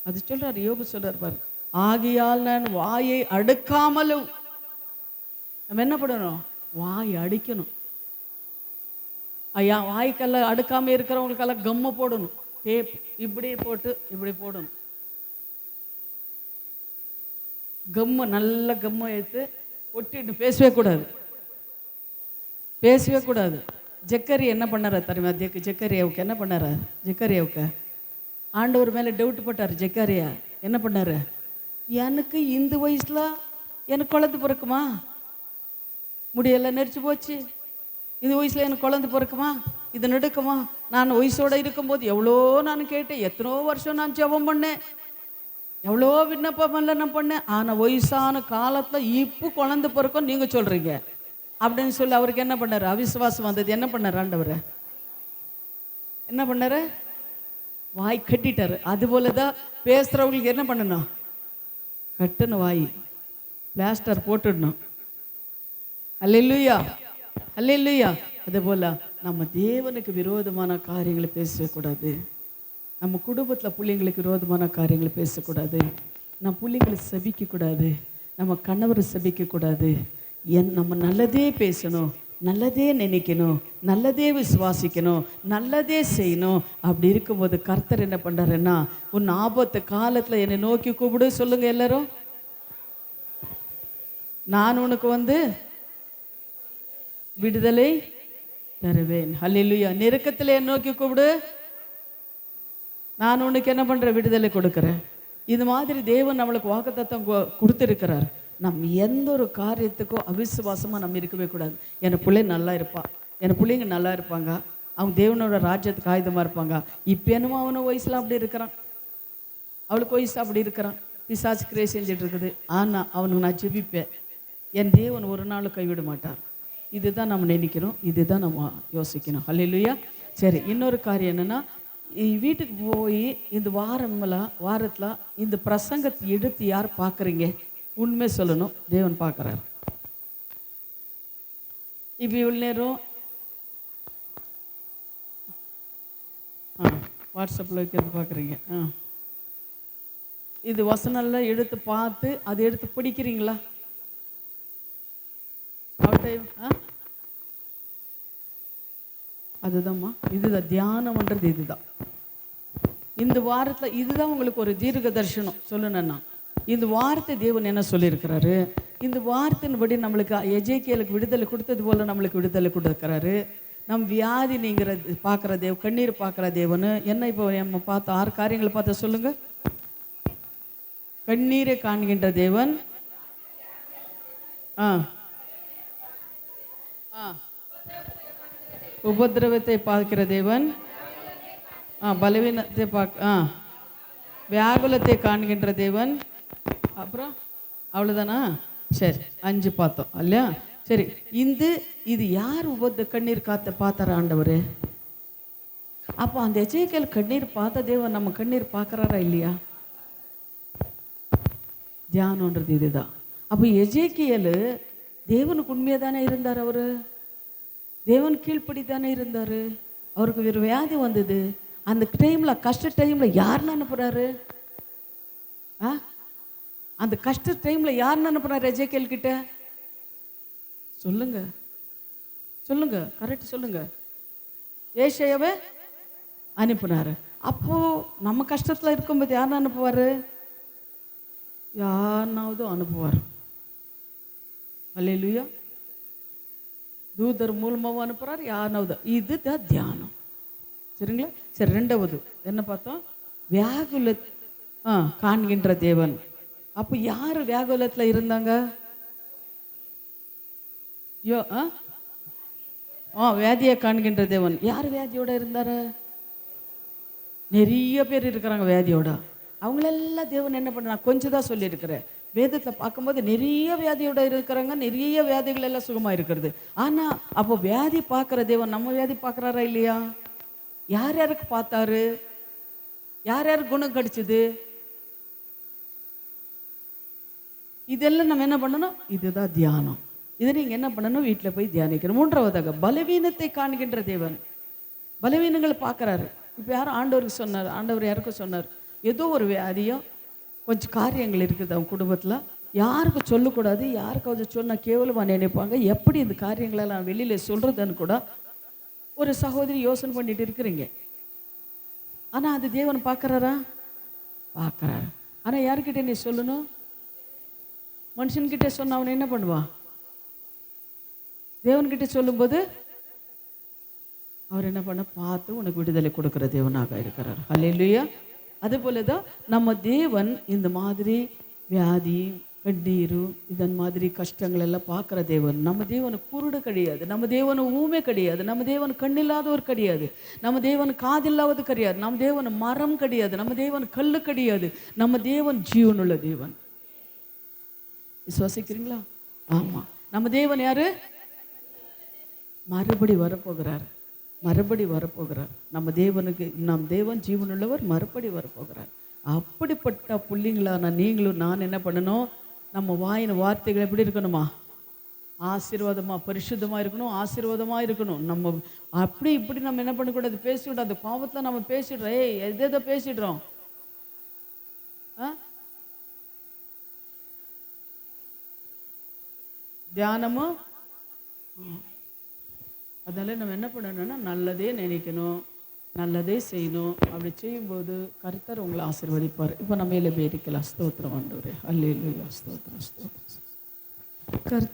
அது சொல்றாரு யோபு சொல்றாரு பாரு. ஆகையால் நான் வாயை அடுக்காமலும். நம்ம என்ன பண்ணணும்? வாய் அடிக்கணும். ஐயா, வாய்க்கெல்லாம் அடுக்காம இருக்கிறவங்களுக்கெல்லாம் கம்மை போடணும். டேப் இப்படி போட்டு இப்படி போடணும். நல்ல கம்மை எடுத்து ஒட்டிட்டு பேசவே கூடாது. ஜக்கரி என்ன பண்ணார தெரியுமா? ஜக்கரியாவுக்கு என்ன பண்ணார? ஜக்கரியாவுக்கு ஆண்டவர் மேலே டவுட் போட்டார். ஜக்கரியா என்ன பண்ணாரு? எனக்கு இந்த வயசுல எனக்கு குழந்தை பிறக்குமா? முடியெல்லாம் நெரிச்சு போச்சு. இந்த வயசுல எனக்கு குழந்தை பிறக்குமா? இது நடுக்குமா? நான் வயசோட இருக்கும்போது எவ்வளோ நான் கேட்டேன், எத்தனோ வருஷம் நான் ஜெபம் பண்ணேன், எவ்வளோ விண்ணப்பம் நான் பண்ணேன். ஆனால் வயசான காலத்தில் இப்போ குழந்தை பிறக்கும் நீங்க சொல்றீங்க அப்படின்னு சொல்லி அவருக்கு என்ன பண்ணாரு? அவிசுவாசம் வந்தது. என்ன பண்ணார் ஆண்டவர்? என்ன பண்ணாரு? வாய் கட்டிட்டாரு. அதுபோலதான் பேசுறவங்களுக்கு என்ன பண்ணணும்? கட்டணும், வாய் பிளாஸ்டர் போட்டுடணும். அல்லேலூயா, அல்லேலூயா. அதுபோல நம்ம தேவனுக்கு விரோதமான காரியங்களை பேசக்கூடாது. நம்ம குடும்பத்தில் பிள்ளைங்களுக்கு விரோதமான காரியங்களை பேசக்கூடாது. நம்ம பிள்ளைங்களை சபிக்கக்கூடாது, நம்ம கணவரை சபிக்கக்கூடாது. நம்ம நல்லதே பேசணும், நல்லதே நினைக்கணும், நல்லதே விசுவாசிக்கணும், நல்லதே செய்யணும். அப்படி இருக்கும்போது கர்த்தர் என்ன பண்ணுறாருன்னா, உன் ஆபத்து காலத்தில் என்னை நோக்கி கூப்பிடு. சொல்லுங்க எல்லாரும். நான் உனக்கு வந்து விடுதலை தருவேன். ஹல்லேலூயா. நெருக்கத்தில் என்ன நோக்கி கூப்பிடு, நான் உனக்கு என்ன பண்றேன், விடுதலை கொடுக்குறேன். இது மாதிரி தேவன் நம்மளுக்கு வாக்குத்தத்தம் கொடுத்துருக்கிறார். நம்ம எந்த ஒரு காரியத்துக்கும் அவிசுவாசமா நம்ம இருக்கவே கூடாது. என் பிள்ளை நல்லா இருப்பா, என் பிள்ளைங்க நல்லா இருப்பாங்க, அவங்க தேவனோட ராஜ்யத்துக்கு ஆயுதமா இருப்பாங்க. இப்போ என்னமோ அவனை வயசுல அப்படி இருக்கிறான், அவளுக்கு வயசு அப்படி இருக்கிறான், பிசாசு கிரே செஞ்சுட்டு இருக்குது. ஆனால் அவனுக்கு நான் ஜெபிப்பேன், என் தேவன் ஒரு நாள் கைவிட மாட்டார். இதுதான் நம்ம நினைக்கணும், இதுதான் நம்ம யோசிக்கணும். ஹல்லேலூயா. சரி, இன்னொரு காரியம் என்னன்னா, வீட்டுக்கு போய் இந்த வாரத்தில் இந்த பிரசங்கத்தை எடுத்து யார் பார்க்குறீங்க? உண்மை சொல்லணும், தேவன் பார்க்குறாரு. இப்போ இவ்வளோ நேரம் வாட்ஸ்அப்பில் வைக்கிறது பார்க்குறீங்க. இது வசனம்லாம் எடுத்து பார்த்து அதை எடுத்து பிடிக்கிறீங்களா? அதுதான்மா, இதுதான் தியானம்ன்றது. இதுதான் இந்த வாரத்தில் இதுதான் உங்களுக்கு ஒரு தீர்க்க தரிசனம் சொல்லணும்னா. இந்த வார்த்தை தேவன் என்ன சொல்லியிருக்கிறாரு, இந்த வார்த்தையின்படி நம்மளுக்கு எஜேக்கியலுக்கு விடுதலை கொடுத்தது போல நம்மளுக்கு விடுதலை கொடுக்குறாரு. நம் வியாதி நீங்கிறது பார்க்குற தேவன், கண்ணீர் பார்க்குற தேவன். என்ன இப்போ நம்ம பார்த்த 6 காரியங்களை பார்த்த சொல்லுங்க. கண்ணீரை காண்கின்ற தேவன், உபதிரவத்தை பார்க்கிற தேவன், பலவீனத்தை வியாகுலத்தை காண்கின்ற தேவன். அப்புறம் அவ்வளோதானா? சரி, 5 பார்த்தோம் இல்லையா? சரி, இது யார் கண்ணீர் பார்த்தார ஆண்டவர்? அப்போ அந்த எஜேக்கியேல் கண்ணீர் பார்த்த தேவன் நம்ம கண்ணீர் பார்க்குறாரா இல்லையா? தியானம்ன்றது இதுதான். அப்போ எஜேக்கியேல் தேவனுக்கு உண்மையாக தானே இருந்தார். அவர் தேவன் கீழ்ப்படி தானே இருந்தார். அவருக்கு வேறு வியாதி வந்தது. அந்த டைமில், கஷ்ட டைமில் யாருன்னு அனுப்புகிறாரு? அந்த கஷ்ட டைமில் யாருன்னு அனுப்புகிறாரு எஜேக்கியேல் கிட்ட? சொல்லுங்க சொல்லுங்க, கரெக்ட் சொல்லுங்க. ஏசாயாவை அனுப்புனாரு. அப்போ நம்ம கஷ்டத்தில் இருக்கும்போது யாருன்னு அனுப்புவார்? யாருனாவது அனுப்புவார். அல்லேலூயா. தூதர் மூலமாகவும் அனுப்புறாரு, யாருனாவது. இதுதான் தியானம். சரிங்களா? சரி, 2வது என்ன பார்த்தோம்? வியாகுல காண்கின்ற தேவன். அப்போ யார் வியாகுலத்தில் இருந்தாங்க? வியாதியை காண்கின்ற தேவன். யார் வியாதியோட இருந்தாரு? நிறைய பேர் இருக்கிறாங்க வியாதியோட. அவங்களெல்லாம் தேவன் என்ன பண்ண, கொஞ்சம் தான் சொல்லியிருக்கிறேன். வேதத்தை பார்க்கும்போது நிறைய வியாதியோட இருக்கிறாங்க, நிறைய வியாதிகள் எல்லாம் சுகமாக இருக்கிறது. ஆனால் அப்போ வியாதி பார்க்குற தேவன் நம்ம வியாதி பார்க்குறாரா இல்லையா? யார் யாருக்கு பார்த்தாரு? யார் யாருக்கு குணம் கிடைச்சது? இதெல்லாம் நம்ம என்ன பண்ணணும்? இதுதான் தியானம். இதை நீங்கள் என்ன பண்ணணும்? வீட்டில் போய் தியானிக்கணும். 3வதாக பலவீனத்தை காண்கின்ற தேவன். பலவீனங்களை பார்க்குறாரு. இப்போ யாரும் ஆண்டவருக்கு சொன்னார், ஆண்டவர் யாருக்கும் சொன்னார், ஏதோ ஒரு வியாதியோ கொஞ்சம் காரியங்கள் இருக்குது அவங்க குடும்பத்தில், யாருக்கும் சொல்லக்கூடாது, யாருக்காவது சொன்னால் கேவலமாக நினைப்பாங்க, எப்படி இந்த காரியங்களெல்லாம் வெளியில் சொல்கிறதுன்னு கூட ஒரு சகோதரி யோசனை பண்ணிட்டு இருக்கிறீங்க. ஆனால் அது தேவன் பார்க்குறாரா? பார்க்குறாரு. ஆனால் யாருக்கிட்ட நீ சொல்லணும்? மனுஷன்கிட்ட சொன்ன அவனை என்ன பண்ணுவான்? தேவன்கிட்ட சொல்லும்போது அவர் என்ன பண்ண, பார்த்து உனக்கு விடுதலை கொடுக்குற தேவனாக இருக்கிறார். அல்லேலூயா. அதுபோல தான் நம்ம தேவன் இந்த மாதிரி வியாதி, கண்ணீரு, இதன் மாதிரி கஷ்டங்கள் எல்லாம் பார்க்குற தேவன். நம்ம தேவன் குருடு கிடையாது, நம்ம தேவன் ஊமை கிடையாது, நம்ம தேவன் கண்ணில்லாதவர் கிடையாது, நம்ம தேவன் காதில்லாதது கிடையாது, நம்ம தேவன் மரம் கிடையாது, நம்ம தேவன் கல்லு கிடையாது, நம்ம தேவன் ஜீவனுள்ள தேவன். விசுவாசிக்கிறீங்களா? ஆமாம். நம்ம தேவன் யாரு? மறுபடி வரப்போகிறார், மறுபடி வரப்போகிறார். நம்ம தேவனுக்கு, நம் தேவன் ஜீவனுள்ளவர், மறுபடி வரப்போகிறார். அப்படிப்பட்ட புள்ளிங்களான நீங்களும் நான் என்ன பண்ணணும்? நம்ம வாயின் வார்த்தைகள் எப்படி இருக்கணுமா? ஆசீர்வாதமாக, பரிசுத்தமாக இருக்கணும், ஆசீர்வாதமாக இருக்கணும். நம்ம அப்படி இப்படி நம்ம என்ன பண்ணக்கூடாது? பேசிவிடும். அந்த கோபத்தில் நம்ம பேசிடுறோம். எதோ பேசிடுறோம். தியானமும் அதனால நம்ம என்ன பண்ணணும்னா நல்லதே நினைக்கணும், நல்லதே செய்யணும். அப்படி செய்யும்போது கர்த்தர் உங்களை ஆசீர்வதிப்பார். இப்போ நம்ம மேலே பேரிக்கலாம். ஸ்தோத்திரம் ஆண்டவரே. அல்லேலூயா. ஸ்தோத்திரம், ஸ்தோத்திரம். கர்த்தர்